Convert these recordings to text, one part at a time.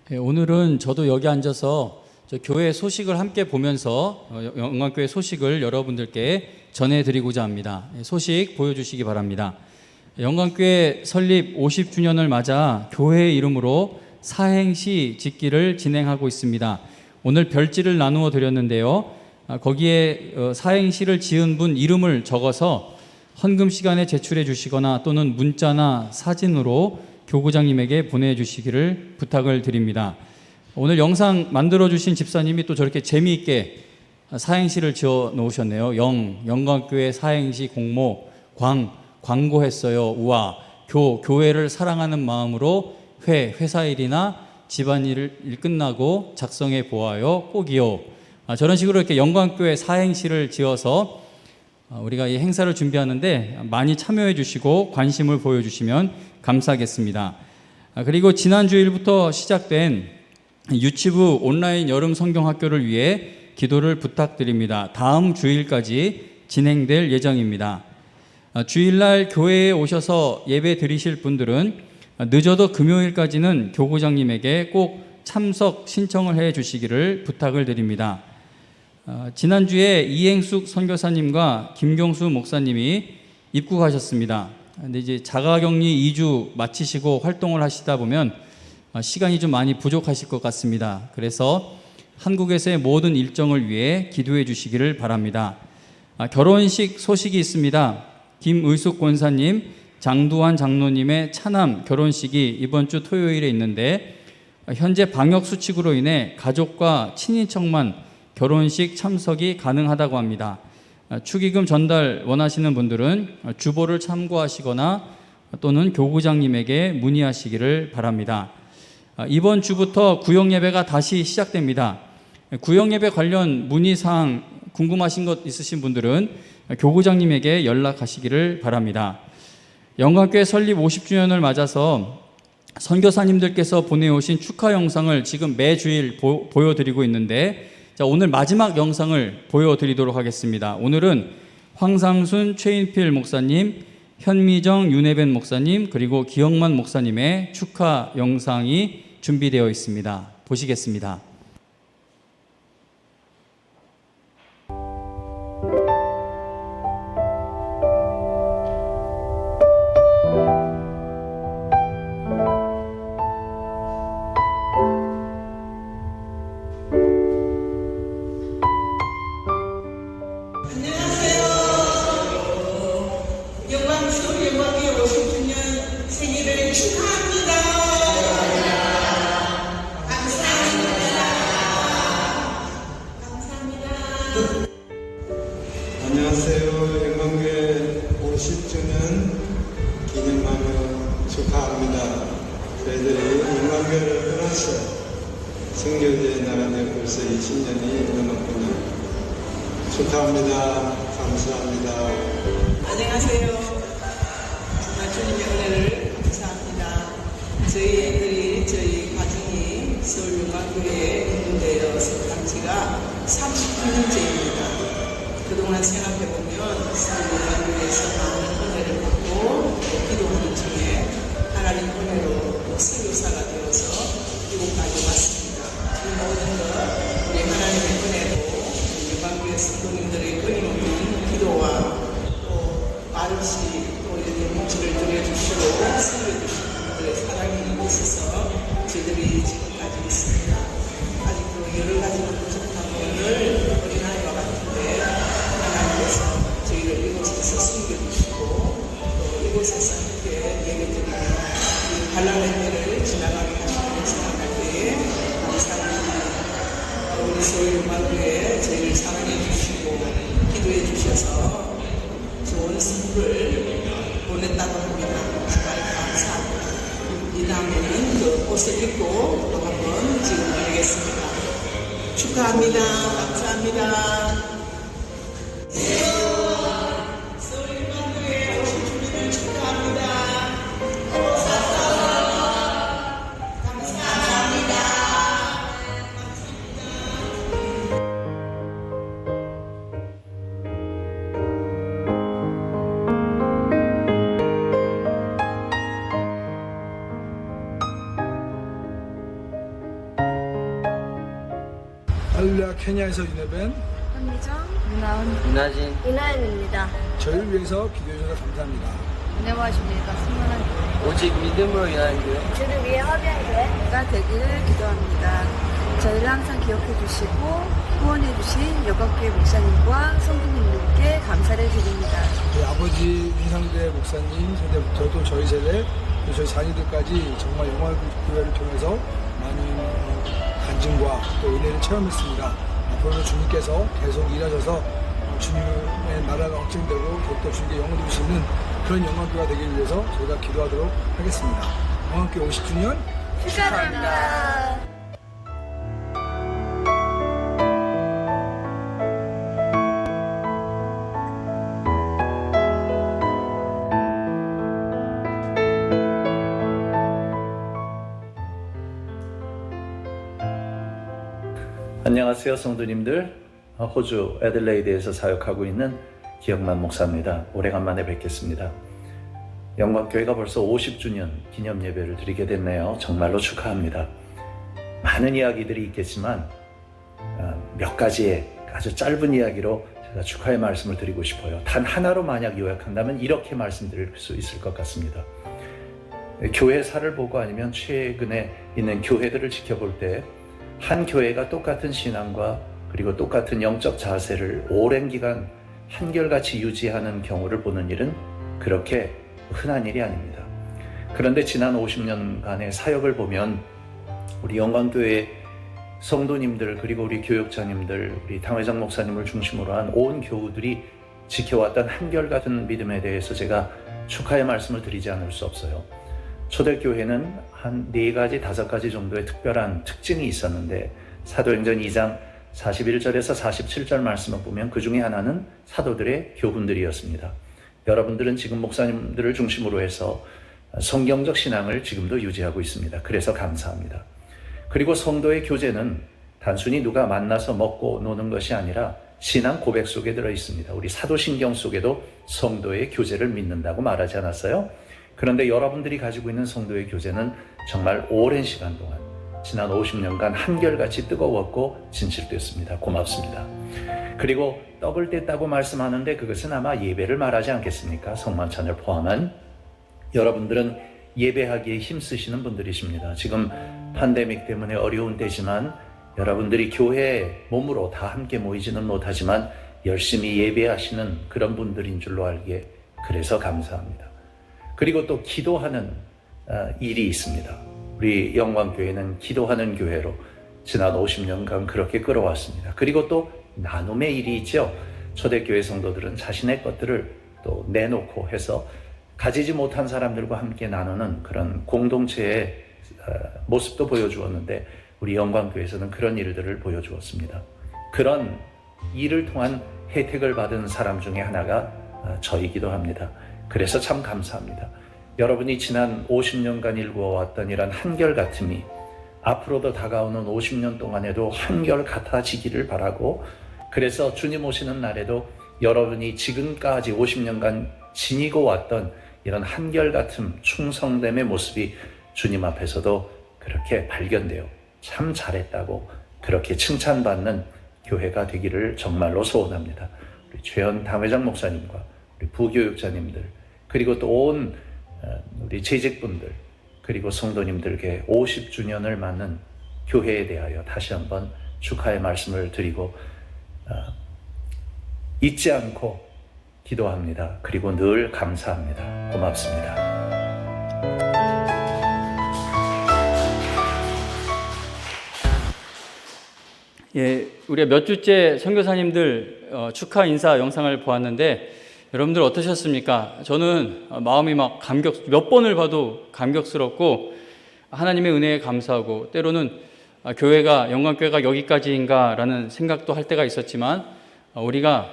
오늘은 저도 여기 앉아서 저 교회 소식을 함께 보면서 영광교회 소식을 여러분들께 전해드리고자 합니다. 소식 보여주시기 바랍니다. 영광교회 설립 50주년을 맞아 교회 이름으로 사행시 짓기를 진행하고 있습니다. 오늘 별지를 나누어 드렸는데요. 거기에 사행시를 지은 분 이름을 적어서 헌금 시간에 제출해 주시거나 또는 문자나 사진으로 교구장님에게 보내주시기를 부탁을 드립니다. 오늘 영상 만들어주신 집사님이 또 저렇게 재미있게 사행시를 지어 놓으셨네요. 영광교회 사행시 공모, 광고했어요. 우와, 교회를 사랑하는 마음으로 회사 일이나 집안일 끝나고 작성해 보아요. 꼭이요. 저런 식으로 이렇게 영광교회 사행시를 지어서 우리가 이 행사를 준비하는데 많이 참여해 주시고 관심을 보여주시면 감사하겠습니다. 그리고 지난 주일부터 시작된 유치부 온라인 여름 성경학교를 위해 기도를 부탁드립니다. 다음 주일까지 진행될 예정입니다. 주일날 교회에 오셔서 예배 드리실 분들은 늦어도 금요일까지는 교구장님에게 꼭 참석 신청을 해 주시기를 부탁을 드립니다. 지난주에 이행숙 선교사님과 김경수 목사님이 입국하셨습니다. 근데 이제 자가격리 2주 마치시고 활동을 하시다 보면 시간이 좀 많이 부족하실 것 같습니다. 그래서 한국에서의 모든 일정을 위해 기도해 주시기를 바랍니다. 결혼식 소식이 있습니다. 김의숙 권사님, 장두환 장로님의 차남 결혼식이 이번 주 토요일에 있는데 현재 방역수칙으로 인해 가족과 친인척만 결혼식 참석이 가능하다고 합니다. 축의금 전달 원하시는 분들은 주보를 참고하시거나 또는 교구장님에게 문의하시기를 바랍니다. 이번 주부터 구역예배가 다시 시작됩니다. 구역예배 관련 문의사항 궁금하신 것 있으신 분들은 교구장님에게 연락하시기를 바랍니다. 영광교회 설립 50주년을 맞아서 선교사님들께서 보내오신 축하 영상을 지금 매주일 보여드리고 있는데 자, 오늘 마지막 영상을 보여드리도록 하겠습니다. 오늘은 황상순 최인필 목사님, 현미정 윤혜벤 목사님, 그리고 기영만 목사님의 축하 영상이 준비되어 있습니다. 보시겠습니다. 안녕하세요. 영광교회 50주년 기념하며 축하합니다. 저희들이 영광교회를 떠나서 선교지에 나간 지 벌써 20년이 넘었군요. 축하합니다. 감사합니다. 안녕하세요. 정말 주님의 은혜를 감사합니다. 저희 애들이, 저희 가정이 서울 영광교회에 입문되어 속한 지가 39년째입니다. 그동안 생각해보면 서울 영광교회에서 많은 은혜를 받고 기도하는 중에 하나님 은혜로 선교사가 되어서 이곳까지 왔습니다. 이 모든 것 우리 하나님의 은혜로 영광교회 성도님들의 끊임없는 기도와 또 말없이 또 이렇게 목소리를 들려주시고 섬겨주시는 분들의 사랑이 있어서 저희들이 지금까지 있습니다. 아직도 여러 가지로 부족한 늘 어린아이와 같은데 하나님께서 저희를 이곳에서 섬겨주시고 또 이곳에서 함께 예배드리는 이 관람의 때를 지나가게 하시는 생각할 때에 감사합니다. 우리 서울 영광교회에 저희를 사랑해 주시고 기도해 주셔서 좋은 선물을 보냈다고 합니다. 정말 감사합니다. 이 다음에는 그 옷을 입고 또 한번 찍어드리겠습니다. 축하합니다. 감사합니다. 서울 영광교회 50주년을 축하합니다. 할렐루야 케냐에서 유네벤 현미정, 윤아은, 윤하진, 이나연입니다. 저희를 위해서 기도해 주셔서 감사합니다. 은혜와 주님과 충만한 오직 믿음으로 인하는 교회, 주를 위해 허비한 교회가 되기를 기도합니다. 저희를 항상 기억해 주시고 후원해 주신 여각교회 목사님과 성도님들께 감사를 드립니다. 저희 아버지 윤상대 목사님 세대부터 또 저희 세대 또 저희 자녀들까지 정말 영화교회를 통해서 많은 간증과 또 은혜를 체험했습니다. 앞으로도 주님께서 계속 일하셔서 주님의 나라가 확증되고 더욱더 주님께 영광 드릴 수 있는 그런 영광교회가 되기 위해서 저희가 기도하도록 하겠습니다. 영광교회 50주년 축하드립니다. 안녕하세요, 성도님들. 호주 애들레이드에서 사역하고 있는 기영만 목사입니다. 오래간만에 뵙겠습니다. 영광교회가 벌써 50주년 기념 예배를 드리게 됐네요. 정말로 축하합니다. 많은 이야기들이 있겠지만 몇 가지의 아주 짧은 이야기로 제가 축하의 말씀을 드리고 싶어요. 단 하나로 만약 요약한다면 이렇게 말씀드릴 수 있을 것 같습니다. 교회사를 보고 아니면 최근에 있는 교회들을 지켜볼 때 한 교회가 똑같은 신앙과 그리고 똑같은 영적 자세를 오랜 기간 한결같이 유지하는 경우를 보는 일은 그렇게 흔한 일이 아닙니다. 그런데 지난 50년간의 사역을 보면 우리 영광교회 성도님들 그리고 우리 교육자님들 우리 당회장 목사님을 중심으로 한 온 교우들이 지켜왔던 한결같은 믿음에 대해서 제가 축하의 말씀을 드리지 않을 수 없어요. 초대교회는 한 4가지, 5가지 정도의 특별한 특징이 있었는데 사도행전 2장 41절에서 47절 말씀을 보면 그 중에 하나는 사도들의 교훈들이었습니다. 여러분들은 지금 목사님들을 중심으로 해서 성경적 신앙을 지금도 유지하고 있습니다. 그래서 감사합니다. 그리고 성도의 교제는 단순히 누가 만나서 먹고 노는 것이 아니라 신앙 고백 속에 들어 있습니다. 우리 사도신경 속에도 성도의 교제를 믿는다고 말하지 않았어요? 그런데 여러분들이 가지고 있는 성도의 교제는 정말 오랜 시간 동안 지난 50년간 한결같이 뜨거웠고 진실됐습니다. 고맙습니다. 그리고 떡을 뗐다고 말씀하는데 그것은 아마 예배를 말하지 않겠습니까? 성만찬을 포함한 여러분들은 예배하기에 힘쓰시는 분들이십니다. 지금 팬데믹 때문에 어려운 때지만 여러분들이 교회에 몸으로 다 함께 모이지는 못하지만 열심히 예배하시는 그런 분들인 줄로 알기에 그래서 감사합니다. 그리고 또 기도하는 일이 있습니다. 우리 영광교회는 기도하는 교회로 지난 50년간 그렇게 끌어왔습니다. 그리고 또 나눔의 일이 있죠. 초대교회 성도들은 자신의 것들을 또 내놓고 해서 가지지 못한 사람들과 함께 나누는 그런 공동체의 모습도 보여주었는데 우리 영광교회에서는 그런 일들을 보여주었습니다. 그런 일을 통한 혜택을 받은 사람 중에 하나가 저이기도 합니다. 그래서 참 감사합니다. 여러분이 지난 50년간 일구어왔던 이런 한결같음이 앞으로도 다가오는 50년 동안에도 한결같아지기를 바라고 그래서 주님 오시는 날에도 여러분이 지금까지 50년간 지니고 왔던 이런 한결같음, 충성됨의 모습이 주님 앞에서도 그렇게 발견되어 참 잘했다고 그렇게 칭찬받는 교회가 되기를 정말로 소원합니다. 우리 최현 당회장 목사님과 우리 부교육자님들 그리고 또 온 우리 재직분들 그리고 성도님들께 50주년을 맞는 교회에 대하여 다시 한번 축하의 말씀을 드리고 잊지 않고 기도합니다. 그리고 늘 감사합니다. 고맙습니다. 예, 우리가 몇 주째 선교사님들 축하 인사 영상을 보았는데 여러분들 어떠셨습니까? 저는 마음이 막 몇 번을 봐도 감격스럽고 하나님의 은혜에 감사하고 때로는 교회가 영광교회가 여기까지인가라는 생각도 할 때가 있었지만 우리가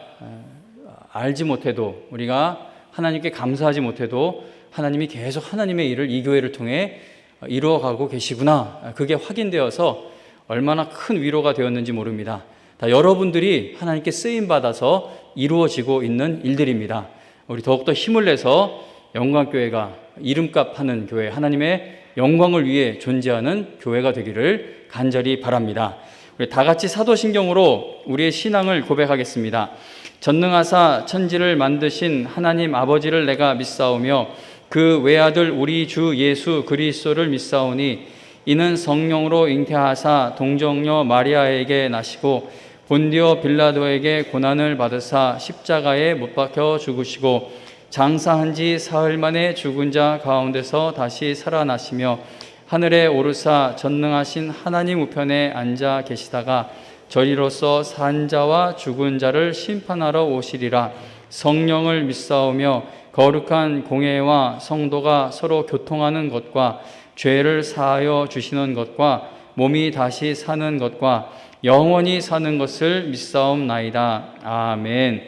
알지 못해도 우리가 하나님께 감사하지 못해도 하나님이 계속 하나님의 일을 이 교회를 통해 이루어가고 계시구나 그게 확인되어서 얼마나 큰 위로가 되었는지 모릅니다. 다 여러분들이 하나님께 쓰임받아서 이루어지고 있는 일들입니다. 우리 더욱더 힘을 내서 영광교회가 이름값 하는 교회, 하나님의 영광을 위해 존재하는 교회가 되기를 간절히 바랍니다. 우리 다 같이 사도신경으로 우리의 신앙을 고백하겠습니다. 전능하사 천지를 만드신 하나님 아버지를 내가 믿사오며 그 외아들 우리 주 예수 그리스도를 믿사오니 이는 성령으로 잉태하사 동정녀 마리아에게 나시고 본디오 빌라도에게 고난을 받으사 십자가에 못 박혀 죽으시고 장사한 지 사흘 만에 죽은 자 가운데서 다시 살아나시며 하늘에 오르사 전능하신 하나님 우편에 앉아 계시다가 저리로서 산 자와 죽은 자를 심판하러 오시리라. 성령을 믿사오며 거룩한 공회와 성도가 서로 교통하는 것과 죄를 사하여 주시는 것과 몸이 다시 사는 것과 영원히 사는 것을 믿사옵나이다. 아멘.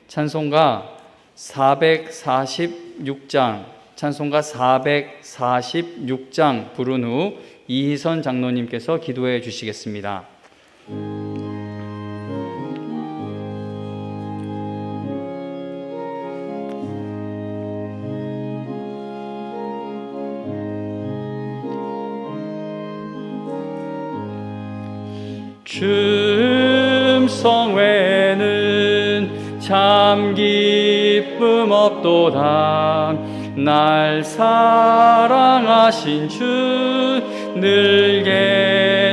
찬송가 446장 찬송가 446장 부른 후 이희선 장로님께서 기도해 주시겠습니다. 춤성 외에는 참 기쁨 없도다. 날 사랑하신 주 늘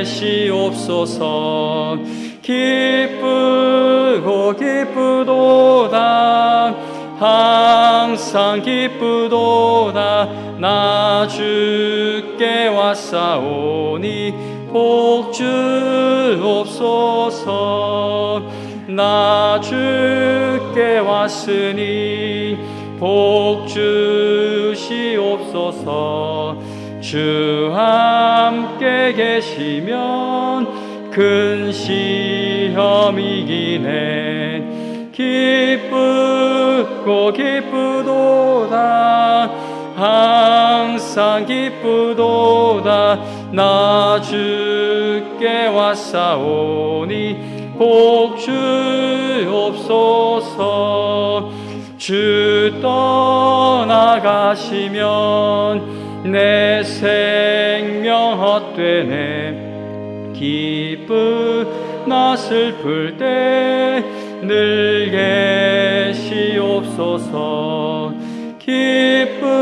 계시옵소서. 기쁘고 기쁘도다. 항상 기쁘도다. 나 주께 왔사오니 복 주옵소서. 나 주께 왔으니 복 주시옵소서. 주 함께 계시면 큰 시험 이기네. 기쁘고 기쁘도다. 항상 기쁘도다. 나 주께 왔사오니 복 주옵소서. 주 떠나가시면 내 생명 헛되네. 기쁘나 슬플 때 늘 계시옵소서. 기쁘고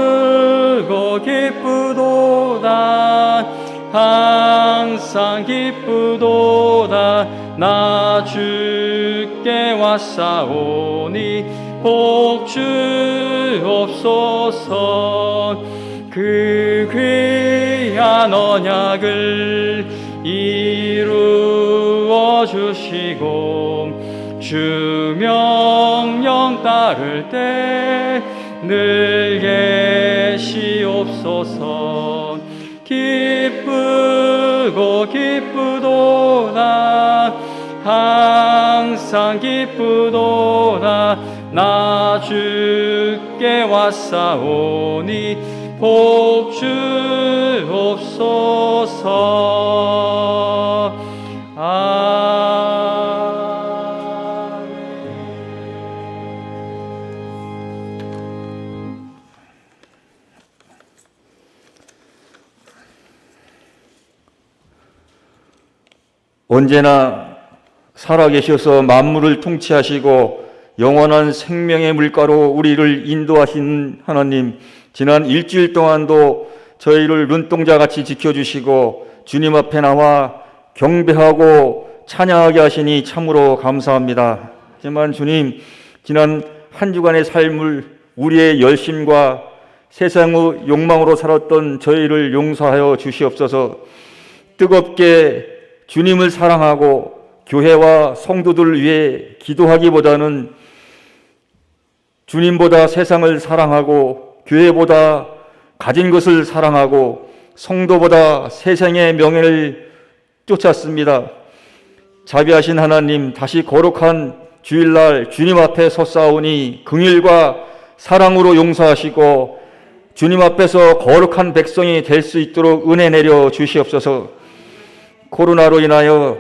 기쁘도다. 항상 기쁘도다. 나 주께 왔사오니 복 주옵소서. 그 귀한 언약을 이루어 주시고 주 명령 따를 때 늘 계시옵소서. 기쁘고 기쁘도다. 항상 기쁘도다. 나 주께 왔사오니 복 주옵소서. 아멘. 언제나 살아계셔서 만물을 통치하시고 영원한 생명의 물가로 우리를 인도하신 하나님, 지난 일주일 동안도 저희를 눈동자같이 지켜주시고 주님 앞에 나와 경배하고 찬양하게 하시니 참으로 감사합니다. 하지만 주님, 지난 한 주간의 삶을 우리의 열심과 세상의 욕망으로 살았던 저희를 용서하여 주시옵소서. 뜨겁게 주님을 사랑하고 교회와 성도들을 위해 기도하기보다는 주님보다 세상을 사랑하고 교회보다 가진 것을 사랑하고 성도보다 세상의 명예를 쫓았습니다. 자비하신 하나님, 다시 거룩한 주일날 주님 앞에 섰사오니 긍휼과 사랑으로 용서하시고 주님 앞에서 거룩한 백성이 될 수 있도록 은혜 내려 주시옵소서. 코로나로 인하여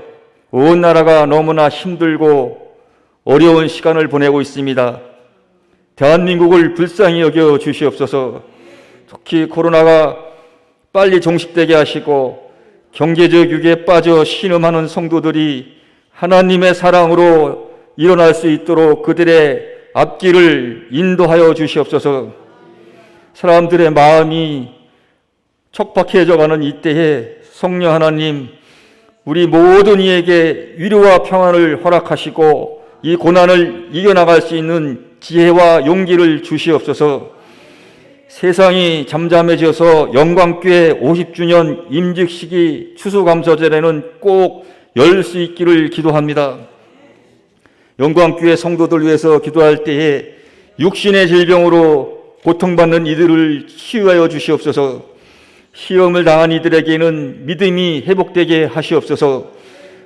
온 나라가 너무나 힘들고 어려운 시간을 보내고 있습니다. 대한민국을 불쌍히 여겨 주시옵소서. 특히 코로나가 빨리 종식되게 하시고 경제적 유기에 빠져 신음하는 성도들이 하나님의 사랑으로 일어날 수 있도록 그들의 앞길을 인도하여 주시옵소서. 사람들의 마음이 척박해져 가는 이때에 성령 하나님, 우리 모든 이에게 위로와 평안을 허락하시고 이 고난을 이겨나갈 수 있는 지혜와 용기를 주시옵소서. 세상이 잠잠해져서 영광교회 50주년 임직식이 추수감사절에는 꼭 열 수 있기를 기도합니다. 영광교회 성도들 위해서 기도할 때에 육신의 질병으로 고통받는 이들을 치유하여 주시옵소서. 시험을 당한 이들에게는 믿음이 회복되게 하시옵소서.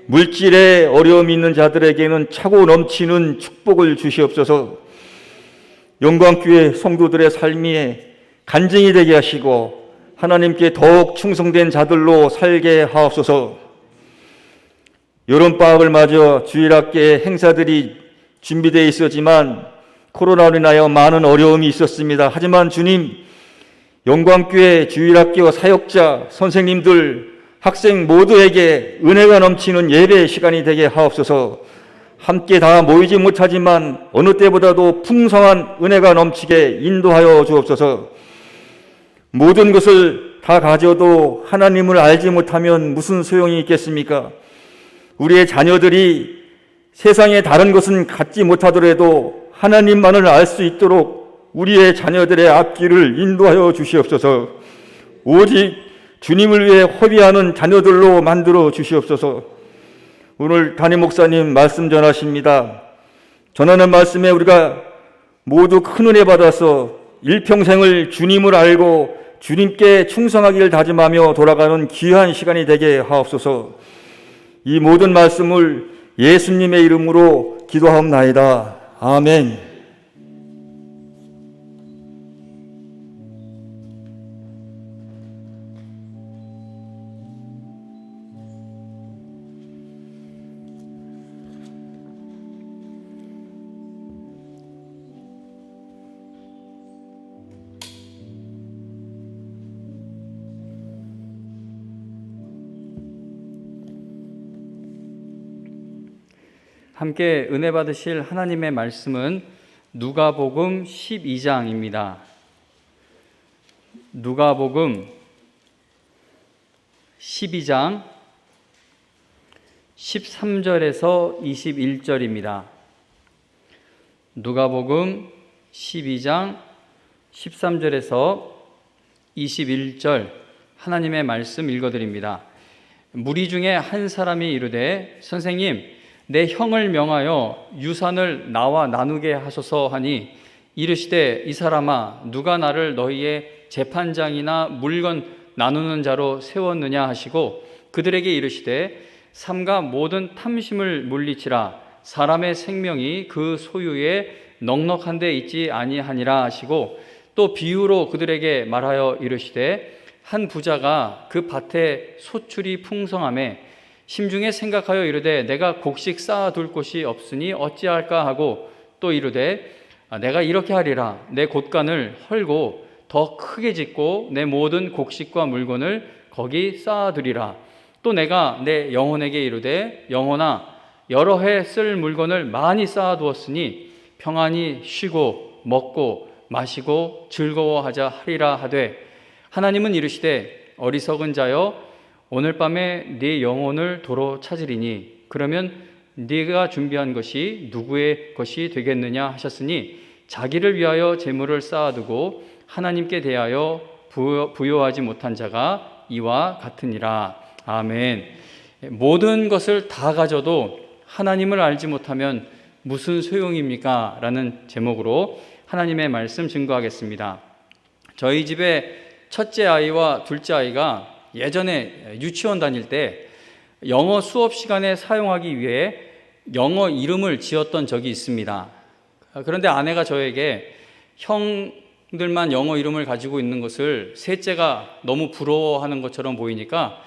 물질에 어려움이 있는 자들에게는 차고 넘치는 축복을 주시옵소서. 영광교회 성도들의 삶이 간증이 되게 하시고 하나님께 더욱 충성된 자들로 살게 하옵소서. 여름방학을 맞아 주일학교에 행사들이 준비되어 있었지만 코로나로 인하여 많은 어려움이 있었습니다. 하지만 주님, 영광교회 주일학교 사역자, 선생님들, 학생 모두에게 은혜가 넘치는 예배 시간이 되게 하옵소서. 함께 다 모이지 못하지만 어느 때보다도 풍성한 은혜가 넘치게 인도하여 주옵소서. 모든 것을 다 가져도 하나님을 알지 못하면 무슨 소용이 있겠습니까? 우리의 자녀들이 세상의 다른 것은 갖지 못하더라도 하나님만을 알 수 있도록 우리의 자녀들의 앞길을 인도하여 주시옵소서. 오직 주님을 위해 허비하는 자녀들로 만들어 주시옵소서. 오늘 담임 목사님 말씀 전하십니다. 전하는 말씀에 우리가 모두 큰 은혜 받아서 일평생을 주님을 알고 주님께 충성하기를 다짐하며 돌아가는 귀한 시간이 되게 하옵소서. 이 모든 말씀을 예수님의 이름으로 기도하옵나이다. 아멘. 함께 은혜 받으실 하나님의 말씀은 누가복음 12장입니다. 누가복음 12장 13절에서 21절입니다. 누가복음 12장 13절에서 21절 하나님의 말씀 읽어드립니다. 무리 중에 한 사람이 이르되 선생님, 내 형을 명하여 유산을 나와 나누게 하소서 하니 이르시되 이 사람아, 누가 나를 너희의 재판장이나 물건 나누는 자로 세웠느냐 하시고 그들에게 이르시되 삼가 모든 탐심을 물리치라. 사람의 생명이 그 소유에 넉넉한 데 있지 아니하니라 하시고 또 비유로 그들에게 말하여 이르시되 한 부자가 그 밭에 소출이 풍성하매 심중에 생각하여 이르되 내가 곡식 쌓아둘 곳이 없으니 어찌할까 하고 또 이르되 내가 이렇게 하리라. 내 곳간을 헐고 더 크게 짓고 내 모든 곡식과 물건을 거기 쌓아두리라. 또 내가 내 영혼에게 이르되 영혼아, 여러 해 쓸 물건을 많이 쌓아두었으니 평안히 쉬고 먹고 마시고 즐거워하자 하리라 하되 하나님은 이르시되 어리석은 자여, 오늘 밤에 네 영혼을 도로 찾으리니 그러면 네가 준비한 것이 누구의 것이 되겠느냐 하셨으니 자기를 위하여 재물을 쌓아두고 하나님께 대하여 부요하지 못한 자가 이와 같으니라. 아멘. 모든 것을 다 가져도 하나님을 알지 못하면 무슨 소용입니까? 라는 제목으로 하나님의 말씀 증거하겠습니다. 저희 집에 첫째 아이와 둘째 아이가 예전에 유치원 다닐 때 영어 수업 시간에 사용하기 위해 영어 이름을 지었던 적이 있습니다. 그런데 아내가 저에게 형들만 영어 이름을 가지고 있는 것을 셋째가 너무 부러워하는 것처럼 보이니까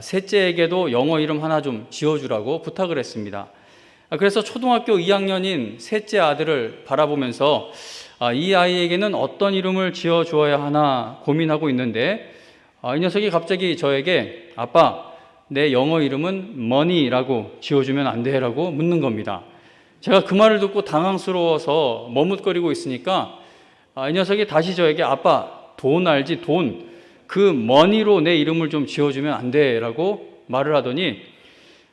셋째에게도 영어 이름 하나 좀 지어주라고 부탁을 했습니다. 그래서 초등학교 2학년인 셋째 아들을 바라보면서 이 아이에게는 어떤 이름을 지어주어야 하나 고민하고 있는데 이 녀석이 갑자기 저에게 아빠, 내 영어 이름은 money라고 지어주면 안 돼? 라고 묻는 겁니다. 제가 그 말을 듣고 당황스러워서 머뭇거리고 있으니까 이 녀석이 다시 저에게 아빠 돈 알지 돈 그 money로 내 이름을 좀 지어주면 안 돼? 라고 말을 하더니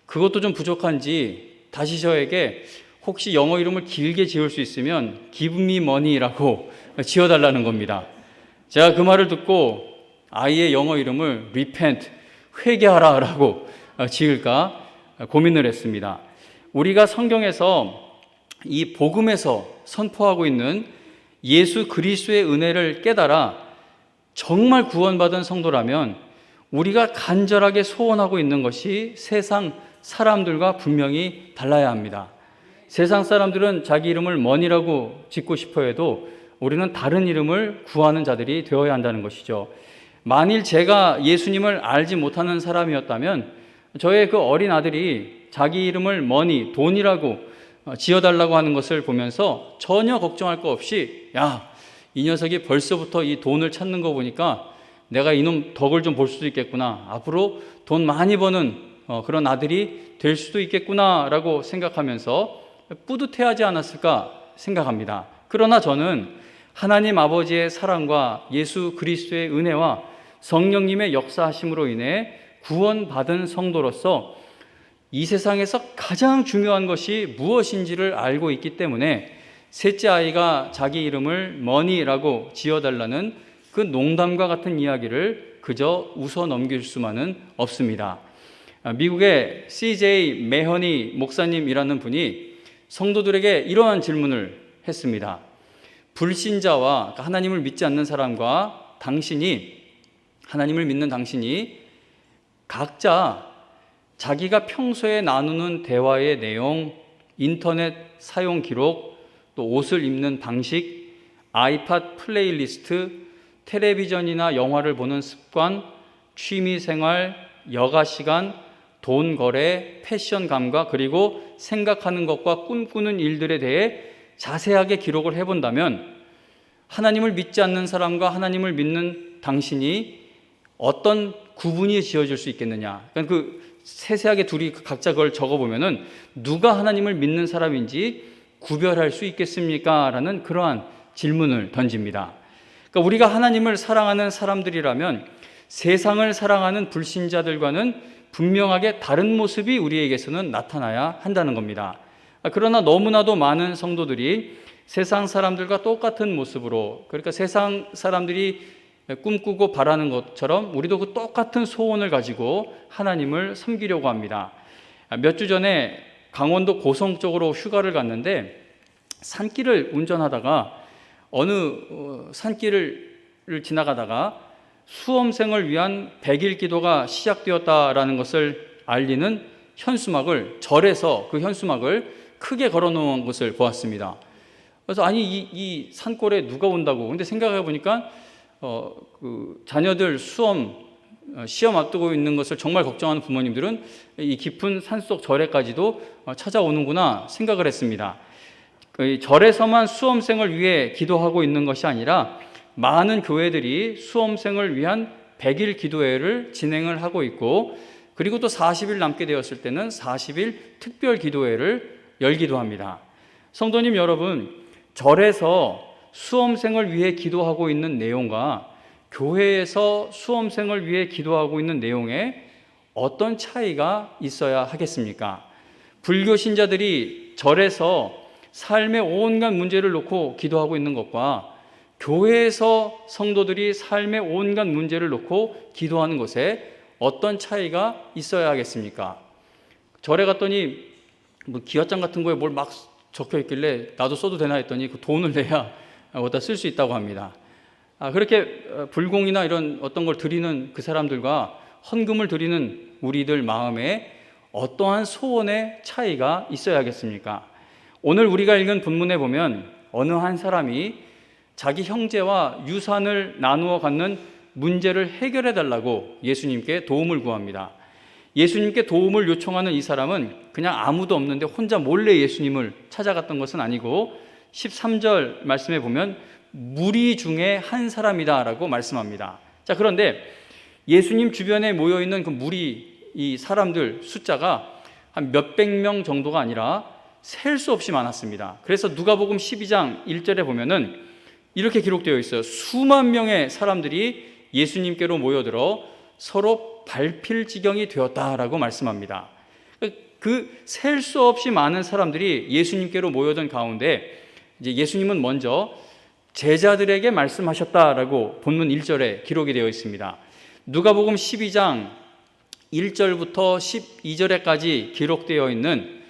그것도 좀 부족한지 다시 저에게 혹시 영어 이름을 길게 지을 수 있으면 give me money라고 지어달라는 겁니다. 제가 그 말을 듣고 아이의 영어 이름을 repent, 회개하라 라고 지을까 고민을 했습니다. 우리가 성경에서 이 복음에서 선포하고 있는 예수 그리스도의 은혜를 깨달아 정말 구원받은 성도라면 우리가 간절하게 소원하고 있는 것이 세상 사람들과 분명히 달라야 합니다. 세상 사람들은 자기 이름을 money라고 짓고 싶어 해도 우리는 다른 이름을 구하는 자들이 되어야 한다는 것이죠. 만일 제가 예수님을 알지 못하는 사람이었다면 저의 그 어린 아들이 자기 이름을 money, 돈이라고 지어달라고 하는 것을 보면서 전혀 걱정할 거 없이 야, 이 녀석이 벌써부터 이 돈을 찾는 거 보니까 내가 이놈 덕을 좀 볼 수도 있겠구나. 앞으로 돈 많이 버는 그런 아들이 될 수도 있겠구나 라고 생각하면서 뿌듯해하지 않았을까 생각합니다. 그러나 저는 하나님 아버지의 사랑과 예수 그리스도의 은혜와 성령님의 역사하심으로 인해 구원받은 성도로서 이 세상에서 가장 중요한 것이 무엇인지를 알고 있기 때문에 셋째 아이가 자기 이름을 money라고 지어달라는 그 농담과 같은 이야기를 그저 웃어 넘길 수만은 없습니다. 미국의 CJ 메허니 목사님이라는 분이 성도들에게 이러한 질문을 했습니다. 불신자와 하나님을 믿지 않는 사람과 하나님을 믿는 당신이 각자 자기가 평소에 나누는 대화의 내용, 인터넷 사용 기록, 또 옷을 입는 방식, 아이팟 플레이리스트, 텔레비전이나 영화를 보는 습관, 취미 생활, 여가 시간, 돈 거래, 패션 감각, 그리고 생각하는 것과 꿈꾸는 일들에 대해 자세하게 기록을 해본다면 하나님을 믿지 않는 사람과 하나님을 믿는 당신이 어떤 구분이 지어질 수 있겠느냐. 그러니까 그 세세하게 둘이 각자 그걸 적어보면은 누가 하나님을 믿는 사람인지 구별할 수 있겠습니까? 라는 그러한 질문을 던집니다. 그러니까 우리가 하나님을 사랑하는 사람들이라면 세상을 사랑하는 불신자들과는 분명하게 다른 모습이 우리에게서는 나타나야 한다는 겁니다. 그러나 너무나도 많은 성도들이 세상 사람들과 똑같은 모습으로, 그러니까 세상 사람들이 꿈꾸고 바라는 것처럼 우리도 그 똑같은 소원을 가지고 하나님을 섬기려고 합니다. 몇 주 전에 강원도 고성 쪽으로 휴가를 갔는데 산길을 운전하다가 어느 산길을 지나가다가 수험생을 위한 100일 기도가 시작되었다라는 것을 알리는 현수막을, 절에서 그 현수막을 크게 걸어놓은 것을 보았습니다. 그래서 아니 이 산골에 누가 온다고. 근데 생각해 보니까 그 자녀들 시험 앞두고 있는 것을 정말 걱정하는 부모님들은 이 깊은 산속 절에까지도 찾아오는구나 생각을 했습니다. 그 절에서만 수험생을 위해 기도하고 있는 것이 아니라 많은 교회들이 수험생을 위한 100일 기도회를 진행을 하고 있고, 그리고 또 40일 남게 되었을 때는 40일 특별 기도회를 열기도 합니다. 성도님 여러분, 절에서 수험생을 위해 기도하고 있는 내용과 교회에서 수험생을 위해 기도하고 있는 내용에 어떤 차이가 있어야 하겠습니까? 불교 신자들이 절에서 삶의 온갖 문제를 놓고 기도하고 있는 것과 교회에서 성도들이 삶의 온갖 문제를 놓고 기도하는 것에 어떤 차이가 있어야 하겠습니까? 절에 갔더니 뭐 기와장 같은 거에 뭘 막 적혀 있길래 나도 써도 되나 했더니 그 돈을 내야 어디다 쓸 수 있다고 합니다. 그렇게 불공이나 이런 어떤 걸 드리는 그 사람들과 헌금을 드리는 우리들 마음에 어떠한 소원의 차이가 있어야겠습니까? 오늘 우리가 읽은 본문에 보면 어느 한 사람이 자기 형제와 유산을 나누어 갖는 문제를 해결해 달라고 예수님께 도움을 구합니다. 예수님께 도움을 요청하는 이 사람은 그냥 아무도 없는데 혼자 몰래 예수님을 찾아갔던 것은 아니고 13절 말씀에 보면 무리 중에 한 사람이다 라고 말씀합니다. 자, 그런데 예수님 주변에 모여있는 그 무리 이 사람들 숫자가 한 몇백 명 정도가 아니라 셀 수 없이 많았습니다. 그래서 누가복음 12장 1절에 보면은 이렇게 기록되어 있어요. 수만 명의 사람들이 예수님께로 모여들어 서로 밟힐 지경이 되었다라고 말씀합니다. 그 셀 수 없이 많은 사람들이 예수님께로 모여든 가운데 이제 예수님은 먼저 제자들에게 말씀하셨다라고 본문 1절에 기록이 되어 있습니다. 누가복음 12장 1절부터 12절에까지 기록되어 있는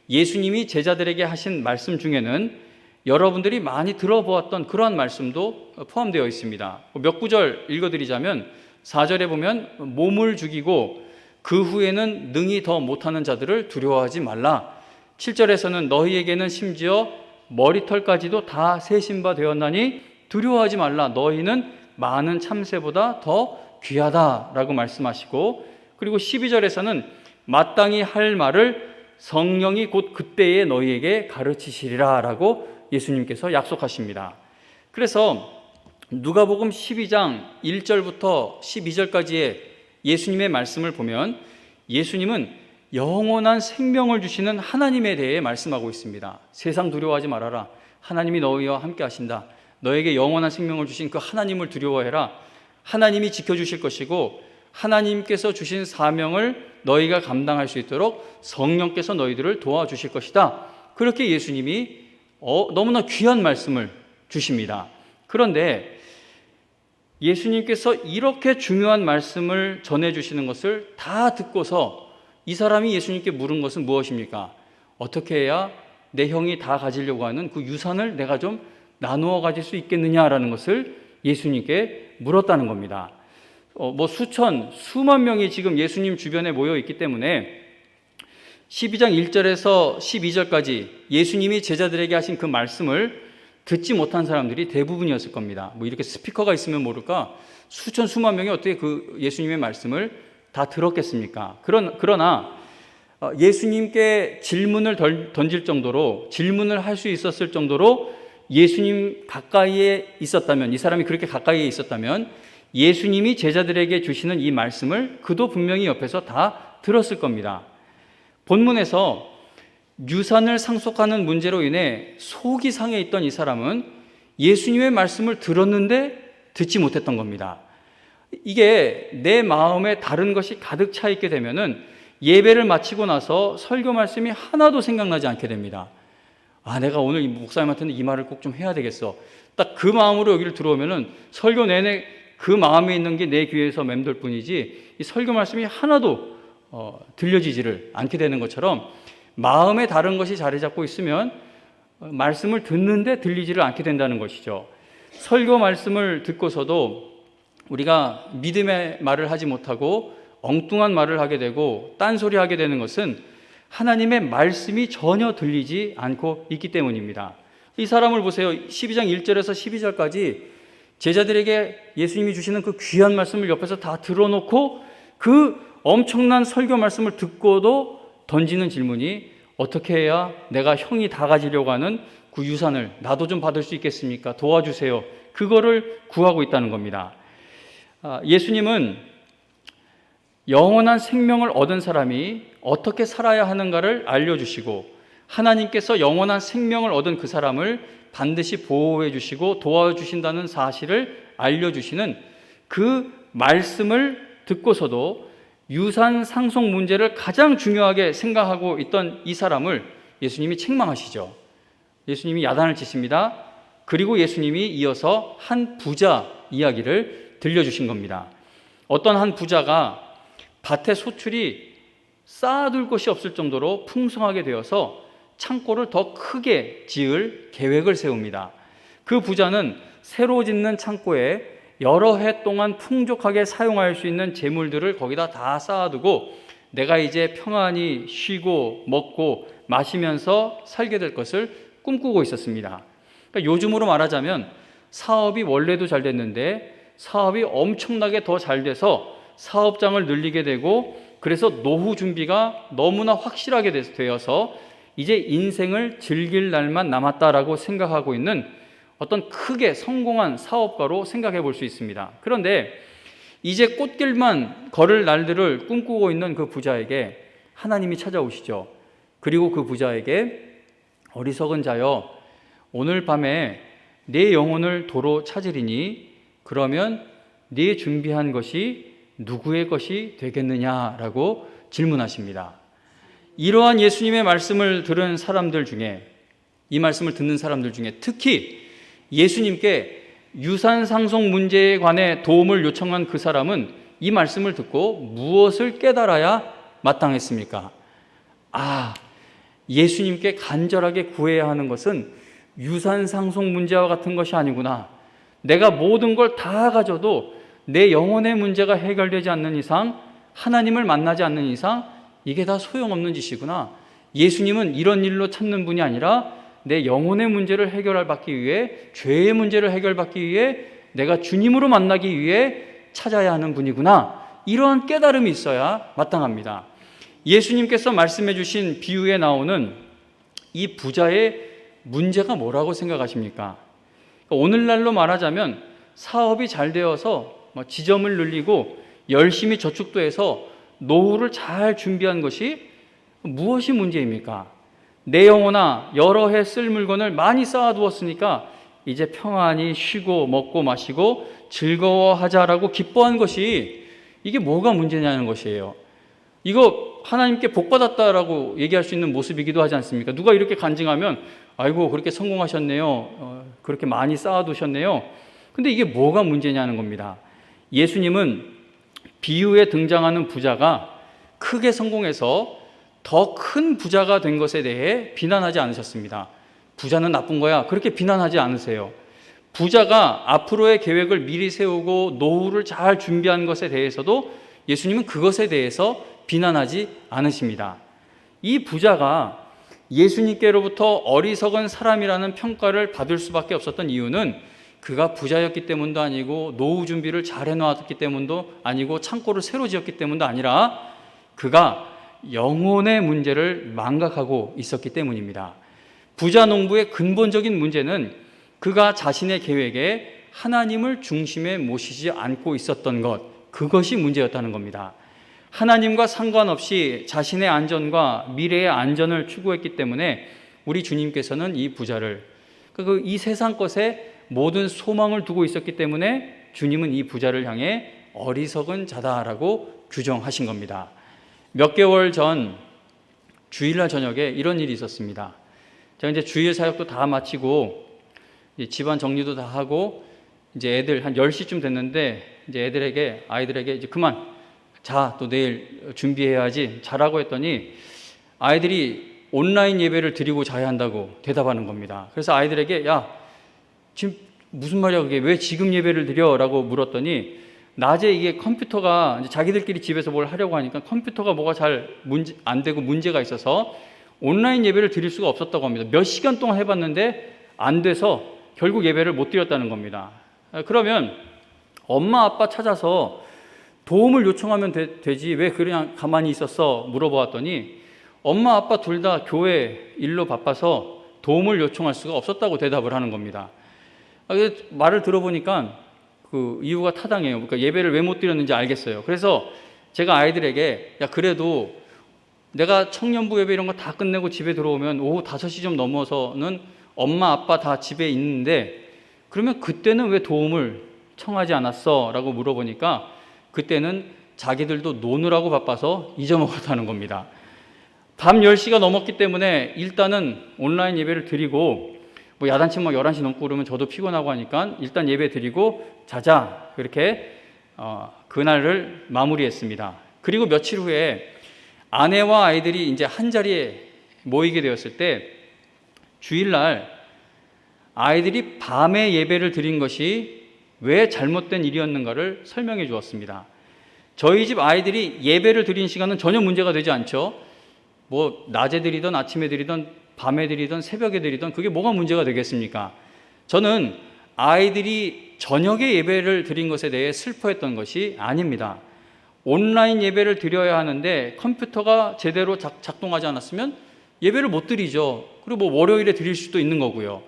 예수님이 제자들에게 하신 말씀 중에는 여러분들이 많이 들어보았던 그러한 말씀도 포함되어 있습니다. 몇 구절 읽어드리자면 4절에 보면 몸을 죽이고 그 후에는 능히 더 못하는 자들을 두려워하지 말라. 7절에서는 너희에게는 심지어 머리털까지도 다 세신 바 되었나니 두려워하지 말라. 너희는 많은 참새보다 더 귀하다라고 말씀하시고, 그리고 12절에서는 마땅히 할 말을 성령이 곧 그때에 너희에게 가르치시리라 라고 예수님께서 약속하십니다. 그래서 누가복음 12장 1절부터 12절까지의 예수님의 말씀을 보면 예수님은 영원한 생명을 주시는 하나님에 대해 말씀하고 있습니다. 세상 두려워하지 말아라. 하나님이 너희와 함께 하신다. 너에게 영원한 생명을 주신 그 하나님을 두려워해라. 하나님이 지켜주실 것이고 하나님께서 주신 사명을 너희가 감당할 수 있도록 성령께서 너희들을 도와주실 것이다. 그렇게 예수님이 너무나 귀한 말씀을 주십니다. 그런데 예수님께서 이렇게 중요한 말씀을 전해주시는 것을 다 듣고서 이 사람이 예수님께 물은 것은 무엇입니까? 어떻게 해야 내 형이 다 가지려고 하는 그 유산을 내가 좀 나누어 가질 수 있겠느냐라는 것을 예수님께 물었다는 겁니다. 수만 명이 지금 예수님 주변에 모여 있기 때문에 12장 1절에서 12절까지 예수님이 제자들에게 하신 그 말씀을 듣지 못한 사람들이 대부분이었을 겁니다. 이렇게 스피커가 있으면 모를까 수만 명이 어떻게 그 예수님의 말씀을 다 들었겠습니까? 그러나 예수님께 질문을 던질 정도로, 질문을 할 수 있었을 정도로 예수님 가까이에 있었다면, 이 사람이 그렇게 가까이에 있었다면 예수님이 제자들에게 주시는 이 말씀을 그도 분명히 옆에서 다 들었을 겁니다. 본문에서 유산을 상속하는 문제로 인해 속이 상해 있던 이 사람은 예수님의 말씀을 들었는데 듣지 못했던 겁니다. 이게 내 마음에 다른 것이 가득 차 있게 되면은 예배를 마치고 나서 설교 말씀이 하나도 생각나지 않게 됩니다. 내가 오늘 목사님한테는 이 말을 꼭 좀 해야 되겠어. 딱 그 마음으로 여기를 들어오면은 설교 내내 그 마음에 있는 게 내 귀에서 맴돌 뿐이지 이 설교 말씀이 하나도 들려지지를 않게 되는 것처럼 마음에 다른 것이 자리 잡고 있으면 말씀을 듣는데 들리지를 않게 된다는 것이죠. 설교 말씀을 듣고서도 우리가 믿음의 말을 하지 못하고 엉뚱한 말을 하게 되고 딴소리 하게 되는 것은 하나님의 말씀이 전혀 들리지 않고 있기 때문입니다. 이 사람을 보세요. 12장 1절에서 12절까지 제자들에게 예수님이 주시는 그 귀한 말씀을 옆에서 다 들어놓고 그 엄청난 설교 말씀을 듣고도 던지는 질문이 어떻게 해야 내가 형이 다 가지려고 하는 그 유산을 나도 좀 받을 수 있겠습니까? 도와주세요. 그거를 구하고 있다는 겁니다. 예수님은 영원한 생명을 얻은 사람이 어떻게 살아야 하는가를 알려주시고 하나님께서 영원한 생명을 얻은 그 사람을 반드시 보호해 주시고 도와주신다는 사실을 알려주시는 그 말씀을 듣고서도 유산 상속 문제를 가장 중요하게 생각하고 있던 이 사람을 예수님이 책망하시죠. 예수님이 야단을 치십니다. 그리고 예수님이 이어서 한 부자 이야기를 들려주신 겁니다. 어떤 한 부자가 밭에 소출이 쌓아둘 곳이 없을 정도로 풍성하게 되어서 창고를 더 크게 지을 계획을 세웁니다. 그 부자는 새로 짓는 창고에 여러 해 동안 풍족하게 사용할 수 있는 재물들을 거기다 다 쌓아두고 내가 이제 평안히 쉬고 먹고 마시면서 살게 될 것을 꿈꾸고 있었습니다. 그러니까 요즘으로 말하자면 사업이 원래도 잘 됐는데 사업이 엄청나게 더 잘 돼서 사업장을 늘리게 되고 그래서 노후 준비가 너무나 확실하게 되어서 이제 인생을 즐길 날만 남았다라고 생각하고 있는 어떤 크게 성공한 사업가로 생각해 볼 수 있습니다. 그런데 이제 꽃길만 걸을 날들을 꿈꾸고 있는 그 부자에게 하나님이 찾아오시죠. 그리고 그 부자에게 어리석은 자여, 오늘 밤에 내 영혼을 도로 찾으리니 그러면 네 준비한 것이 누구의 것이 되겠느냐라고 질문하십니다. 이러한 예수님의 말씀을 들은 사람들 중에, 이 말씀을 듣는 사람들 중에 특히 예수님께 유산 상속 문제에 관해 도움을 요청한 그 사람은 이 말씀을 듣고 무엇을 깨달아야 마땅했습니까? 예수님께 간절하게 구해야 하는 것은 유산 상속 문제와 같은 것이 아니구나. 내가 모든 걸 다 가져도 내 영혼의 문제가 해결되지 않는 이상, 하나님을 만나지 않는 이상 이게 다 소용없는 짓이구나. 예수님은 이런 일로 찾는 분이 아니라 내 영혼의 문제를 해결받기 위해, 죄의 문제를 해결받기 위해 내가 주님으로 만나기 위해 찾아야 하는 분이구나. 이러한 깨달음이 있어야 마땅합니다. 예수님께서 말씀해 주신 비유에 나오는 이 부자의 문제가 뭐라고 생각하십니까? 오늘날로 말하자면 사업이 잘 되어서 지점을 늘리고 열심히 저축도 해서 노후를 잘 준비한 것이 무엇이 문제입니까? 내 영혼아, 여러 해 쓸 물건을 많이 쌓아두었으니까 이제 평안히 쉬고 먹고 마시고 즐거워하자라고 기뻐한 것이, 이게 뭐가 문제냐는 것이에요. 이거 하나님께 복받았다라고 얘기할 수 있는 모습이기도 하지 않습니까? 누가 이렇게 간증하면 아이고 그렇게 성공하셨네요, 그렇게 많이 쌓아두셨네요. 근데 이게 뭐가 문제냐는 겁니다. 예수님은 비유에 등장하는 부자가 크게 성공해서 더 큰 부자가 된 것에 대해 비난하지 않으셨습니다. 부자는 나쁜 거야, 그렇게 비난하지 않으세요. 부자가 앞으로의 계획을 미리 세우고 노후를 잘 준비한 것에 대해서도 예수님은 그것에 대해서 비난하지 않으십니다. 이 부자가 예수님께로부터 어리석은 사람이라는 평가를 받을 수밖에 없었던 이유는 그가 부자였기 때문도 아니고 노후 준비를 잘 해놓았기 때문도 아니고 창고를 새로 지었기 때문도 아니라 그가 영혼의 문제를 망각하고 있었기 때문입니다. 부자 농부의 근본적인 문제는 그가 자신의 계획에 하나님을 중심에 모시지 않고 있었던 것, 그것이 문제였다는 겁니다. 하나님과 상관없이 자신의 안전과 미래의 안전을 추구했기 때문에 우리 주님께서는 이 부자를, 이 세상 것에 모든 소망을 두고 있었기 때문에 주님은 이 부자를 향해 어리석은 자다라고 규정하신 겁니다. 몇 개월 전 주일날 저녁에 이런 일이 있었습니다. 제가 이제 주일 사역도 다 마치고 이제 집안 정리도 다 하고 이제 애들 한 10시쯤 됐는데 이제 아이들에게 이제 그만 자, 또 내일 준비해야지 자라고 했더니 아이들이 온라인 예배를 드리고 자야 한다고 대답하는 겁니다. 그래서 아이들에게 야, 지금 무슨 말이야 그게, 왜 지금 예배를 드려? 라고 물었더니 낮에 이게 컴퓨터가 이제 자기들끼리 집에서 뭘 하려고 하니까 컴퓨터가 뭐가 잘 안 되고 문제가 있어서 온라인 예배를 드릴 수가 없었다고 합니다. 몇 시간 동안 해봤는데 안 돼서 결국 예배를 못 드렸다는 겁니다. 그러면 엄마 아빠 찾아서 도움을 요청하면 되지 왜 그냥 가만히 있었어? 물어보았더니 엄마 아빠 둘 다 교회 일로 바빠서 도움을 요청할 수가 없었다고 대답을 하는 겁니다. 말을 들어보니까 그 이유가 타당해요. 그러니까 예배를 왜 못 드렸는지 알겠어요. 그래서 제가 아이들에게 야, 그래도 내가 청년부 예배 이런 거 다 끝내고 집에 들어오면 오후 5시 좀 넘어서는 엄마 아빠 다 집에 있는데 그러면 그때는 왜 도움을 청하지 않았어? 라고 물어보니까 그때는 자기들도 노느라고 바빠서 잊어먹었다는 겁니다. 밤 10시가 넘었기 때문에 일단은 온라인 예배를 드리고 뭐 야단치 11시 넘고 그러면 저도 피곤하고 하니까 일단 예배 드리고 자자, 그렇게 그날을 마무리했습니다. 그리고 며칠 후에 아내와 아이들이 이제 한 자리에 모이게 되었을 때 주일날 아이들이 밤에 예배를 드린 것이 왜 잘못된 일이었는가를 설명해 주었습니다. 저희 집 아이들이 예배를 드린 시간은 전혀 문제가 되지 않죠. 뭐 낮에 드리던 아침에 드리던 밤에 드리던 새벽에 드리던 그게 뭐가 문제가 되겠습니까? 저는 아이들이 저녁에 예배를 드린 것에 대해 슬퍼했던 것이 아닙니다. 온라인 예배를 드려야 하는데 컴퓨터가 제대로 작동하지 않았으면 예배를 못 드리죠. 그리고 뭐 월요일에 드릴 수도 있는 거고요.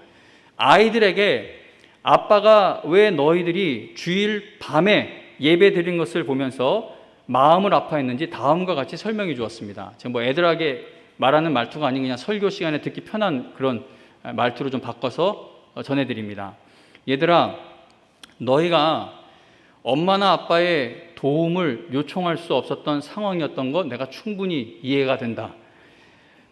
아이들에게 아빠가 왜 너희들이 주일 밤에 예배 드린 것을 보면서 마음을 아파했는지 다음과 같이 설명해 주었습니다. 제가 뭐 애들에게 말하는 말투가 아닌 그냥 설교 시간에 듣기 편한 그런 말투로 좀 바꿔서 전해드립니다. 얘들아, 너희가 엄마나 아빠의 도움을 요청할 수 없었던 상황이었던 것 내가 충분히 이해가 된다.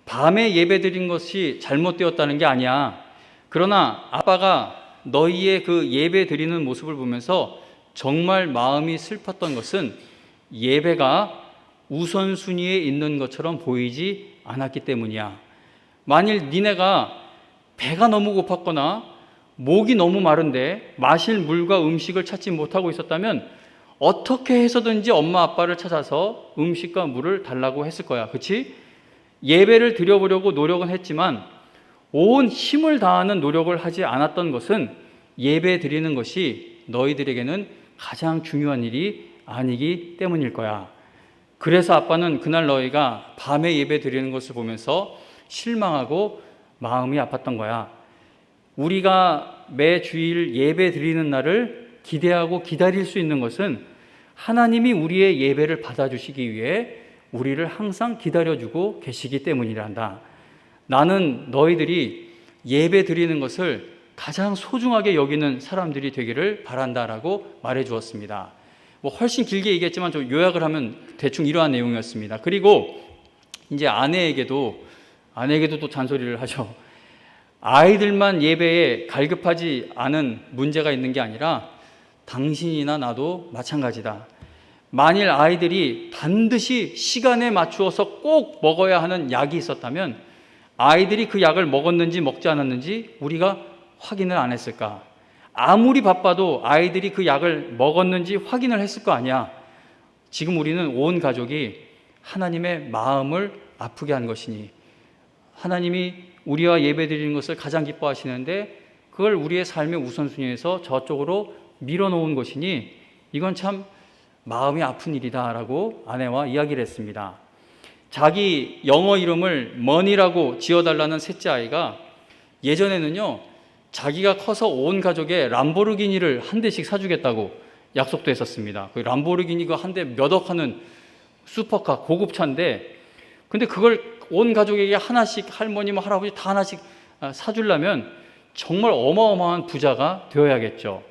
밤에 예배 드린 것이 잘못되었다는 게 아니야. 그러나 아빠가 너희의 그 예배 드리는 모습을 보면서 정말 마음이 슬펐던 것은 예배가 우선순위에 있는 것처럼 보이지 않았기 때문이야. 만일 니네가 배가 너무 고팠거나 목이 너무 마른데 마실 물과 음식을 찾지 못하고 있었다면 어떻게 해서든지 엄마 아빠를 찾아서 음식과 물을 달라고 했을 거야. 그치? 예배를 드려보려고 노력은 했지만 온 힘을 다하는 노력을 하지 않았던 것은 예배 드리는 것이 너희들에게는 가장 중요한 일이 아니기 때문일 거야. 그래서 아빠는 그날 너희가 밤에 예배 드리는 것을 보면서 실망하고 마음이 아팠던 거야. 우리가 매 주일 예배 드리는 날을 기대하고 기다릴 수 있는 것은 하나님이 우리의 예배를 받아주시기 위해 우리를 항상 기다려주고 계시기 때문이란다. 나는 너희들이 예배 드리는 것을 가장 소중하게 여기는 사람들이 되기를 바란다라고 말해 주었습니다. 뭐 훨씬 길게 얘기했지만 좀 요약을 하면 대충 이러한 내용이었습니다. 그리고 이제 아내에게도 또 잔소리를 하죠. 아이들만 예배에 갈급하지 않은 문제가 있는 게 아니라 당신이나 나도 마찬가지다. 만일 아이들이 반드시 시간에 맞추어서 꼭 먹어야 하는 약이 있었다면 아이들이 그 약을 먹었는지 먹지 않았는지 우리가 확인을 안 했을까? 아무리 바빠도 아이들이 그 약을 먹었는지 확인을 했을 거 아니야. 지금 우리는 온 가족이 하나님의 마음을 아프게 한 것이니 하나님이 우리와 예배드리는 것을 가장 기뻐하시는데 그걸 우리의 삶의 우선순위에서 저쪽으로 밀어놓은 것이니 이건 참 마음이 아픈 일이다라고 아내와 이야기를 했습니다. 자기 영어 이름을 머니라고 지어달라는 셋째 아이가 예전에는요 자기가 커서 온 가족에 람보르기니를 한 대씩 사주겠다고 약속도 했었습니다. 그 람보르기니가 한 대 몇 억 하는 슈퍼카 고급차인데 근데 그걸 온 가족에게 하나씩 할머니 뭐 할아버지 다 하나씩 사주려면 정말 어마어마한 부자가 되어야겠죠.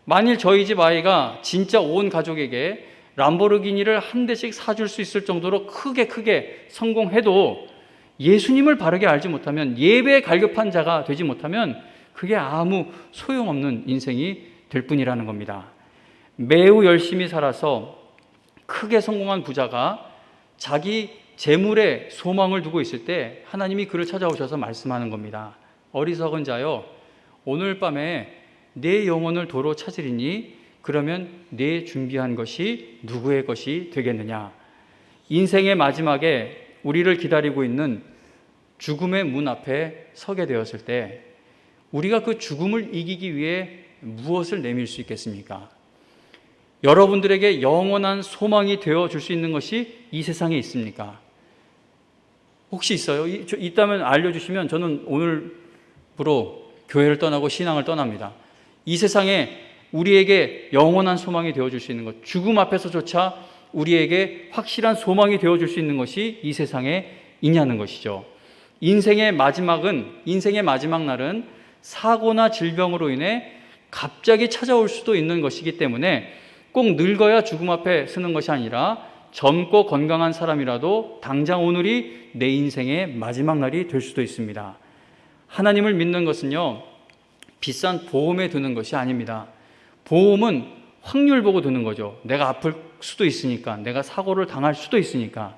만일 저희 집 아이가 진짜 온 가족에게 람보르기니를 한 대씩 사줄 수 있을 정도로 크게 성공해도 예수님을 바르게 알지 못하면 예배에 갈급한 자가 되지 못하면 그게 아무 소용없는 인생이 될 뿐이라는 겁니다. 매우 열심히 살아서 크게 성공한 부자가 자기 재물에 소망을 두고 있을 때 하나님이 그를 찾아오셔서 말씀하는 겁니다. 어리석은 자여, 오늘 밤에 내 영혼을 도로 찾으리니 그러면 내 준비한 것이 누구의 것이 되겠느냐. 인생의 마지막에 우리를 기다리고 있는 죽음의 문 앞에 서게 되었을 때 우리가 그 죽음을 이기기 위해 무엇을 내밀 수 있겠습니까? 여러분들에게 영원한 소망이 되어줄 수 있는 것이 이 세상에 있습니까? 혹시 있어요? 있다면 알려주시면 저는 오늘부로 교회를 떠나고 신앙을 떠납니다. 이 세상에 우리에게 영원한 소망이 되어줄 수 있는 것, 죽음 앞에서조차 우리에게 확실한 소망이 되어줄 수 있는 것이 이 세상에 있냐는 것이죠. 인생의 마지막 날은 사고나 질병으로 인해 갑자기 찾아올 수도 있는 것이기 때문에 꼭 늙어야 죽음 앞에 서는 것이 아니라 젊고 건강한 사람이라도 당장 오늘이 내 인생의 마지막 날이 될 수도 있습니다. 하나님을 믿는 것은요, 비싼 보험에 드는 것이 아닙니다. 보험은 확률 보고 드는 거죠. 내가 아플 수도 있으니까, 내가 사고를 당할 수도 있으니까.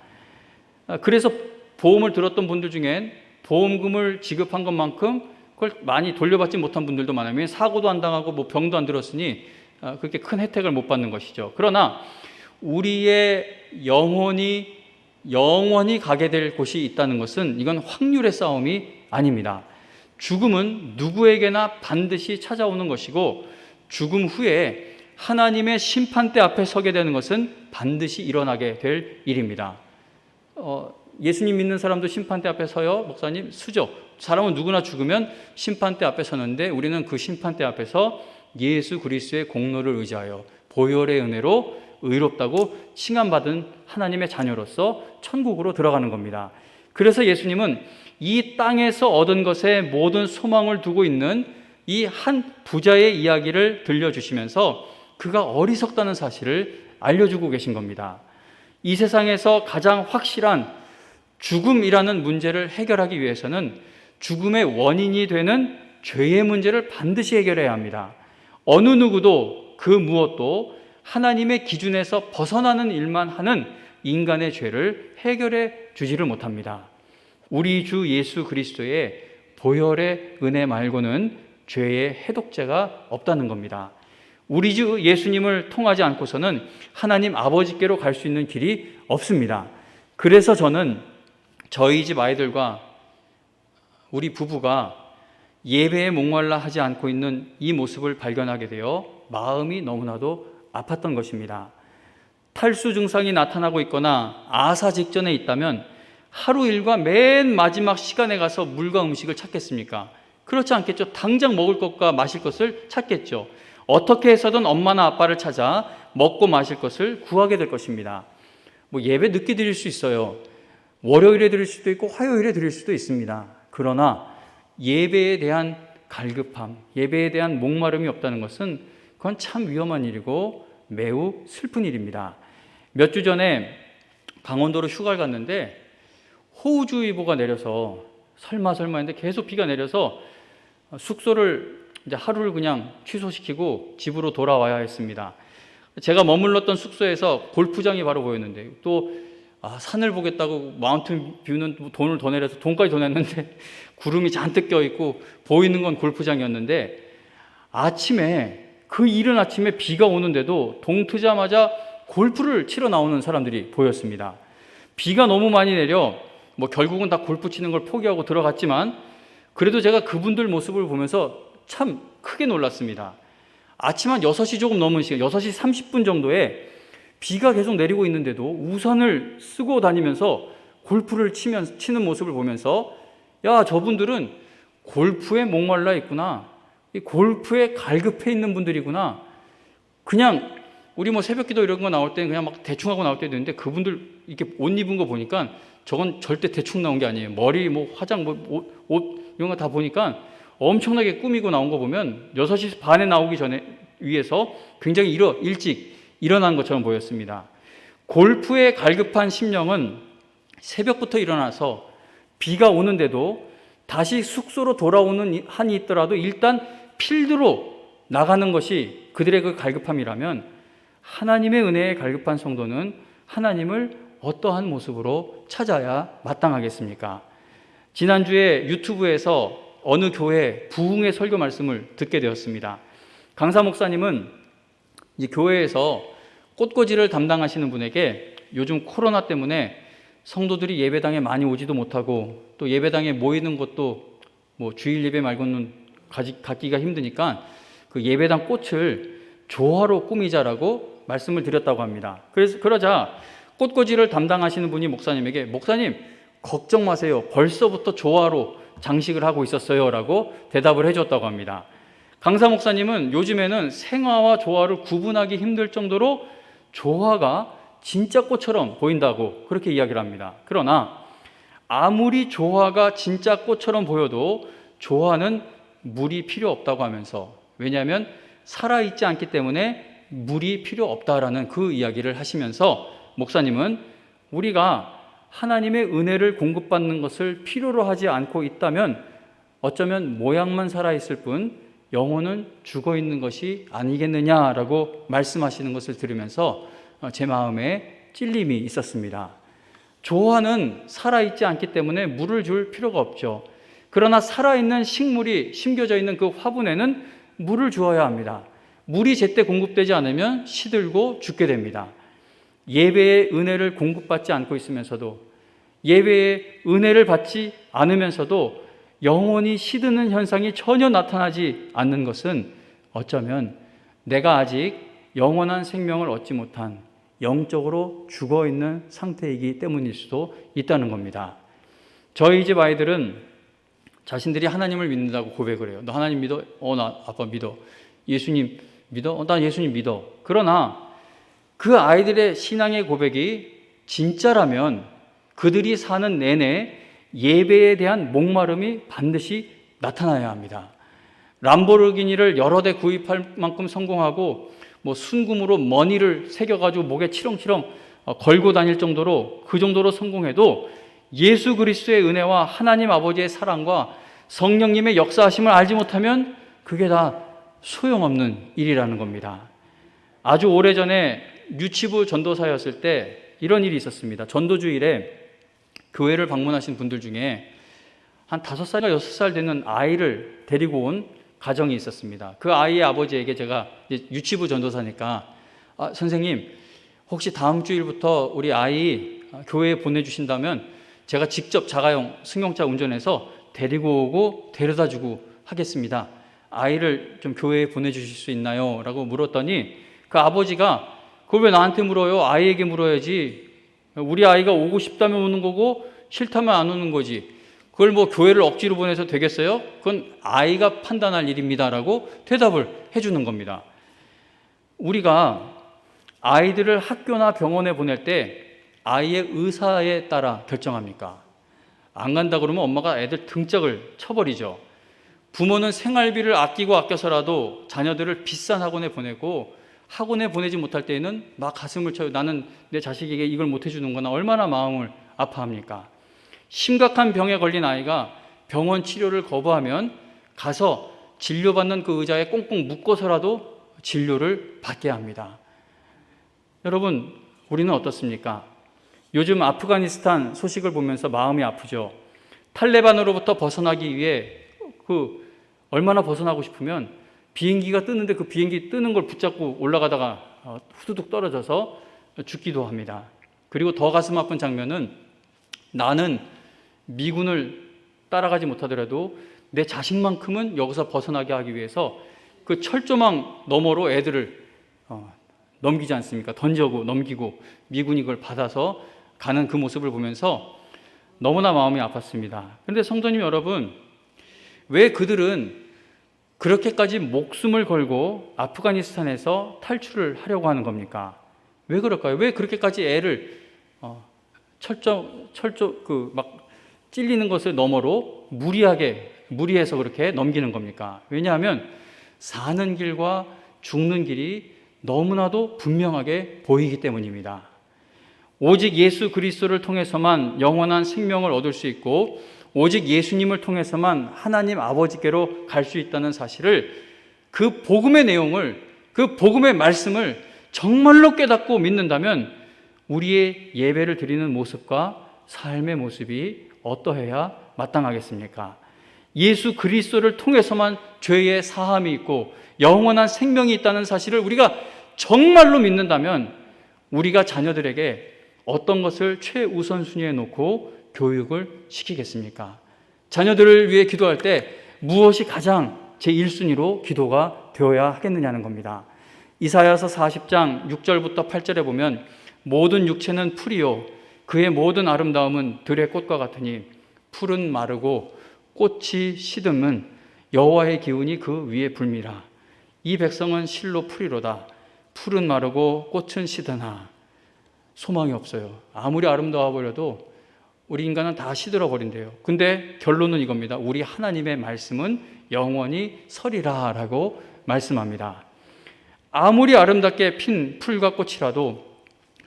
그래서 보험을 들었던 분들 중엔 보험금을 지급한 것만큼 그걸 많이 돌려받지 못한 분들도 많아요. 왜냐하면 사고도 안 당하고 뭐 병도 안 들었으니 그렇게 큰 혜택을 못 받는 것이죠. 그러나 우리의 영혼이 가게 될 곳이 있다는 것은 이건 확률의 싸움이 아닙니다. 죽음은 누구에게나 반드시 찾아오는 것이고 죽음 후에 하나님의 심판대 앞에 서게 되는 것은 반드시 일어나게 될 일입니다. 예수님 믿는 사람도 심판대 앞에 서요? 목사님? 수죠. 사람은 누구나 죽으면 심판대 앞에 서는데 우리는 그 심판대 앞에서 예수 그리스도의 공로를 의지하여 보혈의 은혜로 의롭다고 칭함받은 하나님의 자녀로서 천국으로 들어가는 겁니다. 그래서 예수님은 이 땅에서 얻은 것에 모든 소망을 두고 있는 이 한 부자의 이야기를 들려주시면서 그가 어리석다는 사실을 알려주고 계신 겁니다. 이 세상에서 가장 확실한 죽음이라는 문제를 해결하기 위해서는 죽음의 원인이 되는 죄의 문제를 반드시 해결해야 합니다. 어느 누구도 그 무엇도 하나님의 기준에서 벗어나는 일만 하는 인간의 죄를 해결해 주지를 못합니다. 우리 주 예수 그리스도의 보혈의 은혜 말고는 죄의 해독제가 없다는 겁니다. 우리 주 예수님을 통하지 않고서는 하나님 아버지께로 갈 수 있는 길이 없습니다. 그래서 저는 저희 집 아이들과 우리 부부가 예배에 목말라 하지 않고 있는 이 모습을 발견하게 되어 마음이 너무나도 아팠던 것입니다. 탈수 증상이 나타나고 있거나 아사 직전에 있다면 하루 일과 맨 마지막 시간에 가서 물과 음식을 찾겠습니까? 그렇지 않겠죠. 당장 먹을 것과 마실 것을 찾겠죠. 어떻게 해서든 엄마나 아빠를 찾아 먹고 마실 것을 구하게 될 것입니다. 예배 늦게 드릴 수 있어요. 월요일에 드릴 수도 있고 화요일에 드릴 수도 있습니다. 그러나 예배에 대한 갈급함, 예배에 대한 목마름이 없다는 것은 그건 참 위험한 일이고 매우 슬픈 일입니다. 몇 주 전에 강원도로 휴가를 갔는데 호우주의보가 내려서 설마 했는데 계속 비가 내려서 숙소를 이제 하루를 그냥 취소시키고 집으로 돌아와야 했습니다. 제가 머물렀던 숙소에서 골프장이 바로 보였는데 또 산을 보겠다고 마운틴 뷰는 돈을 더 내려서 돈까지 더 냈는데 구름이 잔뜩 껴있고 보이는 건 골프장이었는데 아침에 그 이른 아침에 비가 오는데도 동 트자마자 골프를 치러 나오는 사람들이 보였습니다. 비가 너무 많이 내려 결국은 다 골프 치는 걸 포기하고 들어갔지만 그래도 제가 그분들 모습을 보면서 참 크게 놀랐습니다. 아침 한 6시 조금 넘은 시간, 6시 30분 정도에 비가 계속 내리고 있는데도 우산을 쓰고 다니면서 골프를 치는 모습을 보면서 야, 저분들은 골프에 목말라 있구나. 이 골프에 갈급해 있는 분들이구나. 그냥 우리 새벽기도 이런 거 나올 때는 그냥 막 대충 하고 나올 때도 있는데 그분들 이렇게 옷 입은 거 보니까 저건 절대 대충 나온 게 아니에요. 머리, 화장, 옷 이런 거 다 보니까 엄청나게 꾸미고 나온 거 보면 6시 반에 나오기 전에 위해서 굉장히 일찍 일어난 것처럼 보였습니다. 골프에 갈급한 심령은 새벽부터 일어나서 비가 오는데도 다시 숙소로 돌아오는 한이 있더라도 일단 필드로 나가는 것이 그들의 그 갈급함이라면 하나님의 은혜에 갈급한 성도는 하나님을 어떠한 모습으로 찾아야 마땅하겠습니까? 지난주에 유튜브에서 어느 교회 부흥의 설교 말씀을 듣게 되었습니다. 강사 목사님은 이 교회에서 꽃꽂이를 담당하시는 분에게 요즘 코로나 때문에 성도들이 예배당에 많이 오지도 못하고 또 예배당에 모이는 것도 주일 예배 말고는 갖기가 힘드니까 그 예배당 꽃을 조화로 꾸미자라고 말씀을 드렸다고 합니다. 그러자 꽃꽂이를 담당하시는 분이 목사님에게 목사님 걱정 마세요. 벌써부터 조화로 장식을 하고 있었어요 라고 대답을 해줬다고 합니다. 강사 목사님은 요즘에는 생화와 조화를 구분하기 힘들 정도로 조화가 진짜 꽃처럼 보인다고 그렇게 이야기를 합니다. 그러나 아무리 조화가 진짜 꽃처럼 보여도 조화는 물이 필요 없다고 하면서 왜냐하면 살아있지 않기 때문에 물이 필요 없다라는 그 이야기를 하시면서 목사님은 우리가 하나님의 은혜를 공급받는 것을 필요로 하지 않고 있다면 어쩌면 모양만 살아있을 뿐 영혼은 죽어있는 것이 아니겠느냐라고 말씀하시는 것을 들으면서 제 마음에 찔림이 있었습니다. 조화는 살아있지 않기 때문에 물을 줄 필요가 없죠. 그러나 살아있는 식물이 심겨져 있는 그 화분에는 물을 주어야 합니다. 물이 제때 공급되지 않으면 시들고 죽게 됩니다. 예배의 은혜를 공급받지 않고 있으면서도 예배의 은혜를 받지 않으면서도 영혼이 시드는 현상이 전혀 나타나지 않는 것은 어쩌면 내가 아직 영원한 생명을 얻지 못한 영적으로 죽어있는 상태이기 때문일 수도 있다는 겁니다. 저희 집 아이들은 자신들이 하나님을 믿는다고 고백을 해요. 너 하나님 믿어? 나 아빠 믿어. 예수님 믿어? 나 예수님 믿어. 그러나 그 아이들의 신앙의 고백이 진짜라면 그들이 사는 내내 예배에 대한 목마름이 반드시 나타나야 합니다. 람보르기니를 여러 대 구입할 만큼 성공하고 뭐 순금으로 머니를 새겨가지고 목에 치렁치렁 걸고 다닐 정도로 그 정도로 성공해도 예수 그리스도의 은혜와 하나님 아버지의 사랑과 성령님의 역사하심을 알지 못하면 그게 다 소용없는 일이라는 겁니다. 아주 오래전에 유치부 전도사였을 때 이런 일이 있었습니다. 전도주일에 교회를 방문하신 분들 중에 한 5살이나 6살 되는 아이를 데리고 온 가정이 있었습니다. 그 아이의 아버지에게 제가 이제 유치부 전도사니까 선생님 혹시 다음 주일부터 우리 아이 교회에 보내주신다면 제가 직접 자가용 승용차 운전해서 데리고 오고 데려다 주고 하겠습니다. 아이를 좀 교회에 보내주실 수 있나요? 라고 물었더니 그 아버지가 그걸 왜 나한테 물어요? 아이에게 물어야지. 우리 아이가 오고 싶다면 오는 거고 싫다면 안 오는 거지. 그걸 뭐 교회를 억지로 보내서 되겠어요? 그건 아이가 판단할 일입니다. 라고 대답을 해주는 겁니다. 우리가 아이들을 학교나 병원에 보낼 때 아이의 의사에 따라 결정합니까? 안 간다 그러면 엄마가 애들 등짝을 쳐버리죠. 부모는 생활비를 아껴서라도 자녀들을 비싼 학원에 보내고 학원에 보내지 못할 때에는 막 가슴을 쳐요. 나는 내 자식에게 이걸 못 해주는구나. 얼마나 마음을 아파합니까? 심각한 병에 걸린 아이가 병원 치료를 거부하면 가서 진료받는 그 의자에 꽁꽁 묶어서라도 진료를 받게 합니다. 여러분, 우리는 어떻습니까? 요즘 아프가니스탄 소식을 보면서 마음이 아프죠. 탈레반으로부터 벗어나기 위해 얼마나 벗어나고 싶으면 비행기가 뜨는데 그 비행기 뜨는 걸 붙잡고 올라가다가 후두둑 떨어져서 죽기도 합니다. 그리고 더 가슴 아픈 장면은 나는 미군을 따라가지 못하더라도 내 자식만큼은 여기서 벗어나게 하기 위해서 그 철조망 너머로 애들을 넘기지 않습니까? 던져고 넘기고 미군이 그걸 받아서 가는 그 모습을 보면서 너무나 마음이 아팠습니다. 그런데 성도님 여러분, 왜 그들은 그렇게까지 목숨을 걸고 아프가니스탄에서 탈출을 하려고 하는 겁니까? 왜 그럴까요? 왜 그렇게까지 애를 막 찔리는 것을 너머로 무리해서 그렇게 넘기는 겁니까? 왜냐하면 사는 길과 죽는 길이 너무나도 분명하게 보이기 때문입니다. 오직 예수 그리스도를 통해서만 영원한 생명을 얻을 수 있고 오직 예수님을 통해서만 하나님 아버지께로 갈 수 있다는 사실을 그 복음의 내용을, 그 복음의 말씀을 정말로 깨닫고 믿는다면 우리의 예배를 드리는 모습과 삶의 모습이 어떠해야 마땅하겠습니까? 예수 그리스도를 통해서만 죄의 사함이 있고 영원한 생명이 있다는 사실을 우리가 정말로 믿는다면 우리가 자녀들에게 어떤 것을 최우선순위에 놓고 교육을 시키겠습니까? 자녀들을 위해 기도할 때 무엇이 가장 제1순위로 기도가 되어야 하겠느냐는 겁니다. 이사야서 40장 6절부터 8절에 보면 모든 육체는 풀이요 그의 모든 아름다움은 들의 꽃과 같으니 풀은 마르고 꽃이 시듬은 여호와의 기운이 그 위에 불미라. 이 백성은 실로 풀이로다. 풀은 마르고 꽃은 시드나 소망이 없어요. 아무리 아름다워 보여도 우리 인간은 다 시들어 버린대요. 근데 결론은 이겁니다. 우리 하나님의 말씀은 영원히 서리라 라고 말씀합니다. 아무리 아름답게 핀 풀과 꽃이라도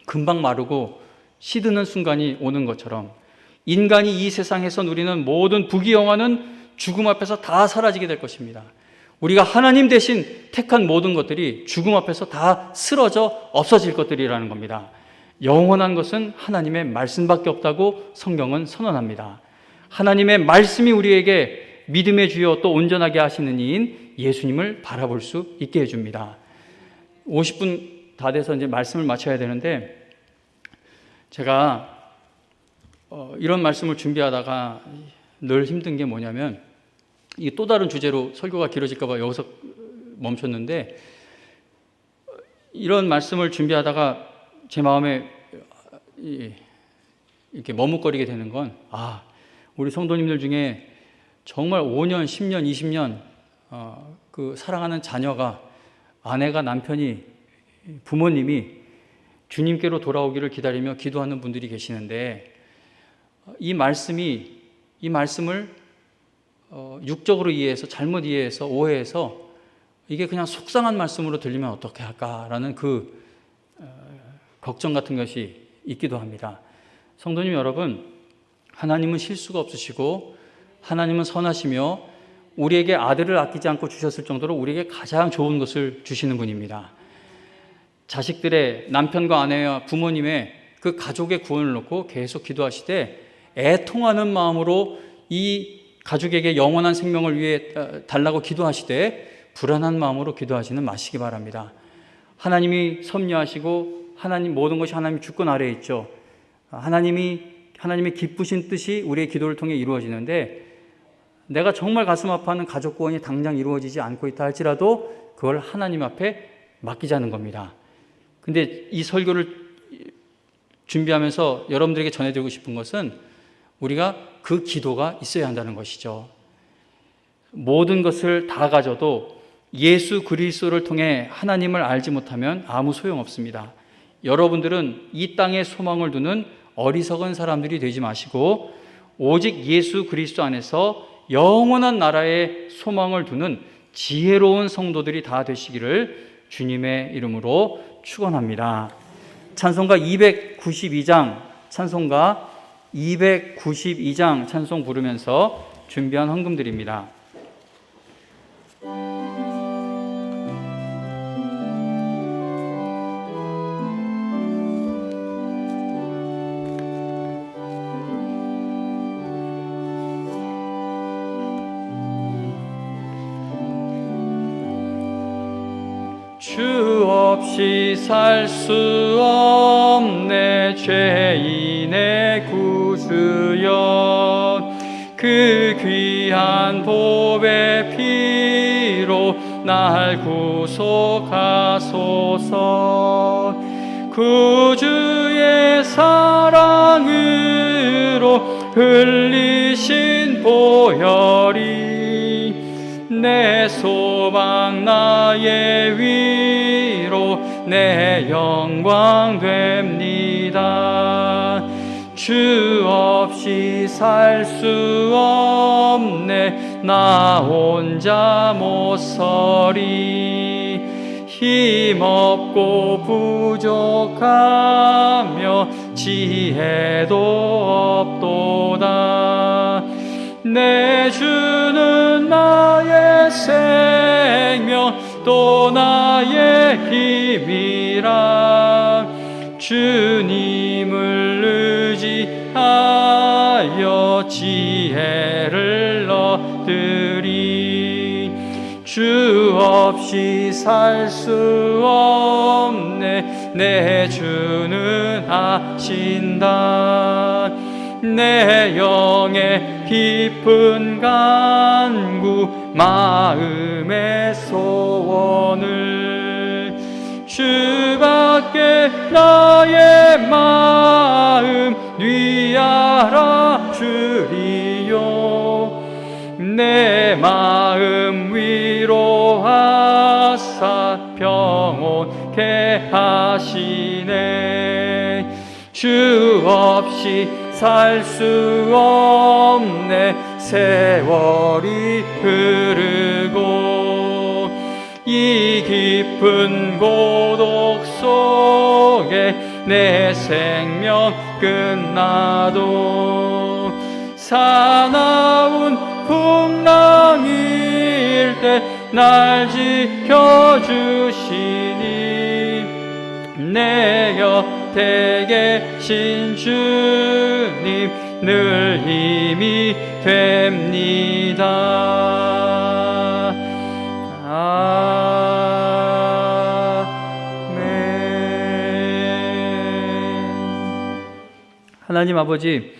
금방 마르고 시드는 순간이 오는 것처럼 인간이 이 세상에서 누리는 모든 부귀영화는 죽음 앞에서 다 사라지게 될 것입니다. 우리가 하나님 대신 택한 모든 것들이 죽음 앞에서 다 쓰러져 없어질 것들이라는 겁니다. 영원한 것은 하나님의 말씀밖에 없다고 성경은 선언합니다. 하나님의 말씀이 우리에게 믿음의 주여 또 온전하게 하시는 이인 예수님을 바라볼 수 있게 해줍니다. 50분 다 돼서 이제 말씀을 마쳐야 되는데 제가 이런 말씀을 준비하다가 늘 힘든 게 뭐냐면 이 또 다른 주제로 설교가 길어질까 봐 여기서 멈췄는데 이런 말씀을 준비하다가 제 마음에 이렇게 머뭇거리게 되는 건 우리 성도님들 중에 정말 5년, 10년, 20년 그 사랑하는 자녀가 아내가 남편이 부모님이 주님께로 돌아오기를 기다리며 기도하는 분들이 계시는데 이 말씀을 육적으로 이해해서 잘못 이해해서 오해해서 이게 그냥 속상한 말씀으로 들리면 어떻게 할까라는 그 걱정 같은 것이 있기도 합니다. 성도님 여러분, 하나님은 실수가 없으시고 하나님은 선하시며 우리에게 아들을 아끼지 않고 주셨을 정도로 우리에게 가장 좋은 것을 주시는 분입니다. 자식들의 남편과 아내와 부모님의 그 가족의 구원을 놓고 계속 기도하시되 애통하는 마음으로 이 가족에게 영원한 생명을 위해 달라고 기도하시되 불안한 마음으로 기도하지는 마시기 바랍니다. 하나님이 섭리하시고 하나님 모든 것이 하나님 주권 아래에 있죠. 하나님의 기쁘신 뜻이 우리의 기도를 통해 이루어지는데 내가 정말 가슴 아파하는 가족 구원이 당장 이루어지지 않고 있다 할지라도 그걸 하나님 앞에 맡기자는 겁니다. 근데 이 설교를 준비하면서 여러분들에게 전해드리고 싶은 것은 우리가 그 기도가 있어야 한다는 것이죠. 모든 것을 다 가져도 예수 그리스도를 통해 하나님을 알지 못하면 아무 소용없습니다. 여러분들은 이 땅에 소망을 두는 어리석은 사람들이 되지 마시고 오직 예수 그리스도 안에서 영원한 나라에 소망을 두는 지혜로운 성도들이 다 되시기를 주님의 이름으로 축원합니다. 찬송가 292장 찬송 부르면서 준비한 헌금들입니다. 주 없이 살 수 없네 죄인의 구주여 그 귀한 보배 피로 날 구속하소서 구주의 사랑으로 흘리신 보혈이 내 소망 나의 위로 내 영광 됩니다. 주 없이 살 수 없네 나 혼자 못 서리 힘없고 부족하며 지혜도 없도다 내 주는 나의 생명 또 나의 힘이라 주님을 의지하여 지혜를 얻으리 주 없이 살 수 없네 내 주는 아신다 내 영의 깊은 간구 마음의 소원을 주밖에 나의 마음 위알아 주리요 내 마음 위로하사 평온케 하시네 주 없이 살 수 없네 세월이 흐르고 이 깊은 고독 속에 내 생명 끝나도 사나운 풍랑일 때 날 지켜주시니 내 곁에 계신 주님 늘 힘이 됩니다. 아멘. 하나님 아버지,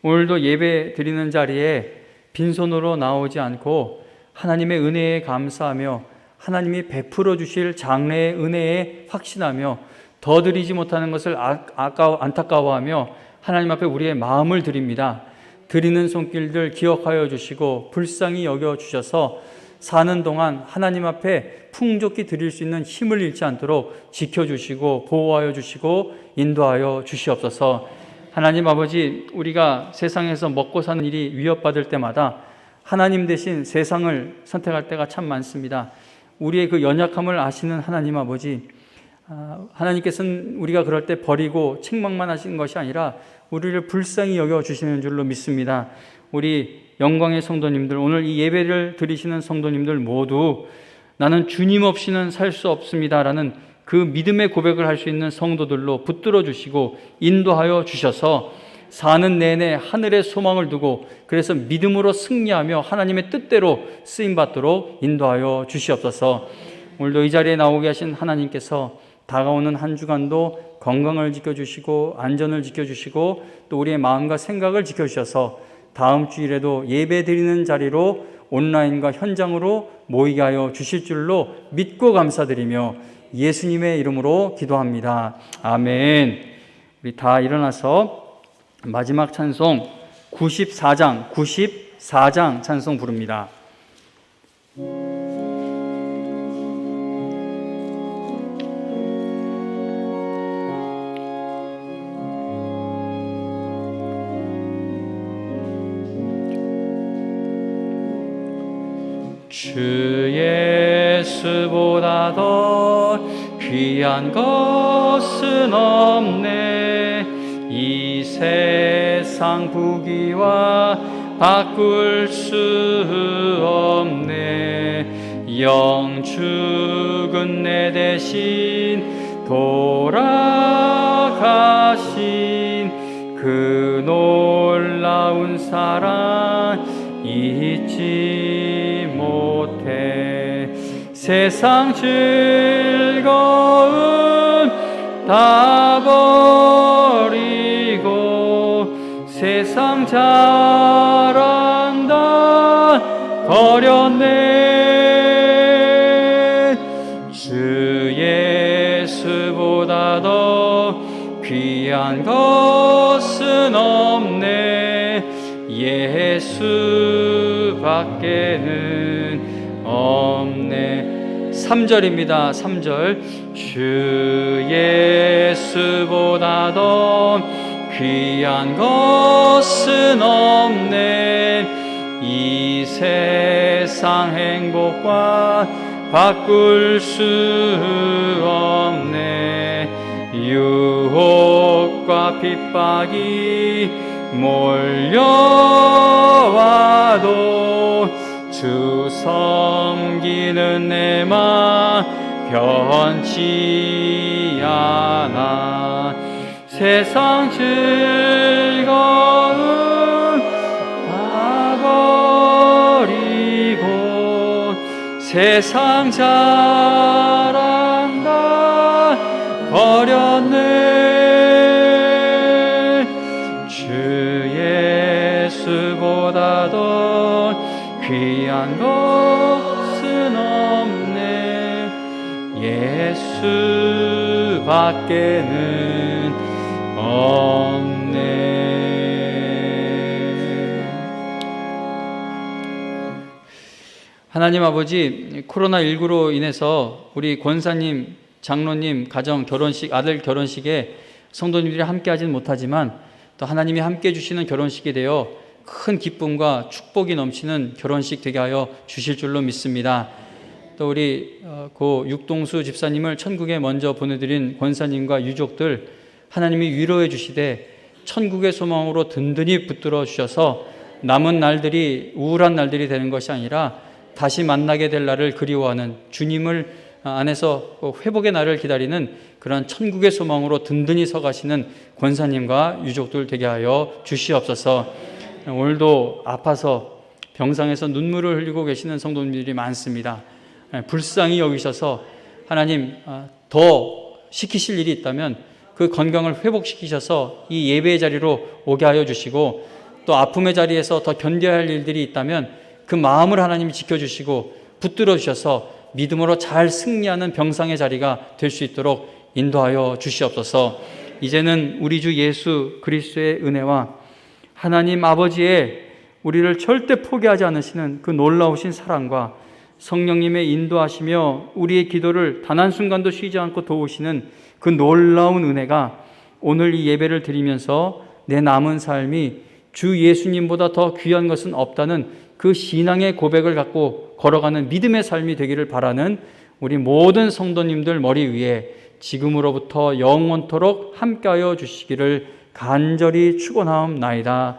오늘도 예배 드리는 자리에 빈손으로 나오지 않고 하나님의 은혜에 감사하며 하나님이 베풀어 주실 장래의 은혜에 확신하며 더 드리지 못하는 것을 안타까워하며 하나님 앞에 우리의 마음을 드립니다. 드리는 손길들 기억하여 주시고 불쌍히 여겨 주셔서 사는 동안 하나님 앞에 풍족히 드릴 수 있는 힘을 잃지 않도록 지켜주시고 보호하여 주시고 인도하여 주시옵소서. 하나님 아버지, 우리가 세상에서 먹고 사는 일이 위협받을 때마다 하나님 대신 세상을 선택할 때가 참 많습니다. 우리의 그 연약함을 아시는 하나님 아버지, 하나님께서는 우리가 그럴 때 버리고 책망만 하시는 것이 아니라 우리를 불쌍히 여겨주시는 줄로 믿습니다. 우리 영광의 성도님들, 오늘 이 예배를 드리시는 성도님들 모두 나는 주님 없이는 살 수 없습니다 라는 그 믿음의 고백을 할 수 있는 성도들로 붙들어 주시고 인도하여 주셔서 사는 내내 하늘의 소망을 두고 그래서 믿음으로 승리하며 하나님의 뜻대로 쓰임받도록 인도하여 주시옵소서. 오늘도 이 자리에 나오게 하신 하나님께서 다가오는 한 주간도 건강을 지켜주시고 안전을 지켜주시고 또 우리의 마음과 생각을 지켜주셔서 다음 주일에도 예배 드리는 자리로 온라인과 현장으로 모이게 하여 주실 줄로 믿고 감사드리며 예수님의 이름으로 기도합니다. 아멘. 우리 다 일어나서 마지막 찬송 94장 찬송 부릅니다. 주 예수보다 더 귀한 것은 없네. 이 세상 부귀와 바꿀 수 없네. 영 죽은 내 대신 돌아가신 그 놀라운 사랑 잊지 못해. 세상 즐거움 다 버리고 세상 자랑다 버렸네. 주 예수보다 더 귀한 것은 없네. 예수밖에는 없네. 3절입니다. 3절. 주 예수보다 더 귀한 것은 없네. 이 세상 행복과 바꿀 수 없네. 유혹과 핍박이 몰려와도 주 섬기는 내 맘 변치 않아. 세상 즐거움 다 버리고 세상 자랑 다 버렸네. 주 예수보다 더 귀한 것은 없네. 예수밖에는 없네. 하나님 아버지, 코로나19로 인해서 우리 권사님, 장로님 가정 결혼식, 아들 결혼식에 성도님들이 함께 하지는 못하지만 또 하나님이 함께 해주시는 결혼식이 되어 큰 기쁨과 축복이 넘치는 결혼식 되게 하여 주실 줄로 믿습니다. 또 우리 고 육동수 집사님을 천국에 먼저 보내드린 권사님과 유족들 하나님이 위로해 주시되 천국의 소망으로 든든히 붙들어 주셔서 남은 날들이 우울한 날들이 되는 것이 아니라 다시 만나게 될 날을 그리워하는 주님을 안에서 회복의 날을 기다리는 그런 천국의 소망으로 든든히 서가시는 권사님과 유족들 되게 하여 주시옵소서. 오늘도 아파서 병상에서 눈물을 흘리고 계시는 성도님들이 많습니다. 불쌍히 여기셔서 하나님 더 시키실 일이 있다면 그 건강을 회복시키셔서 이 예배의 자리로 오게 하여 주시고 또 아픔의 자리에서 더 견뎌야 할 일들이 있다면 그 마음을 하나님이 지켜주시고 붙들어 주셔서 믿음으로 잘 승리하는 병상의 자리가 될 수 있도록 인도하여 주시옵소서. 이제는 우리 주 예수 그리스도의 은혜와 하나님 아버지의 우리를 절대 포기하지 않으시는 그 놀라우신 사랑과 성령님의 인도하시며 우리의 기도를 단 한순간도 쉬지 않고 도우시는 그 놀라운 은혜가 오늘 이 예배를 드리면서 내 남은 삶이 주 예수님보다 더 귀한 것은 없다는 그 신앙의 고백을 갖고 걸어가는 믿음의 삶이 되기를 바라는 우리 모든 성도님들 머리 위에 지금으로부터 영원토록 함께하여 주시기를 간절히 축원하옵나이다.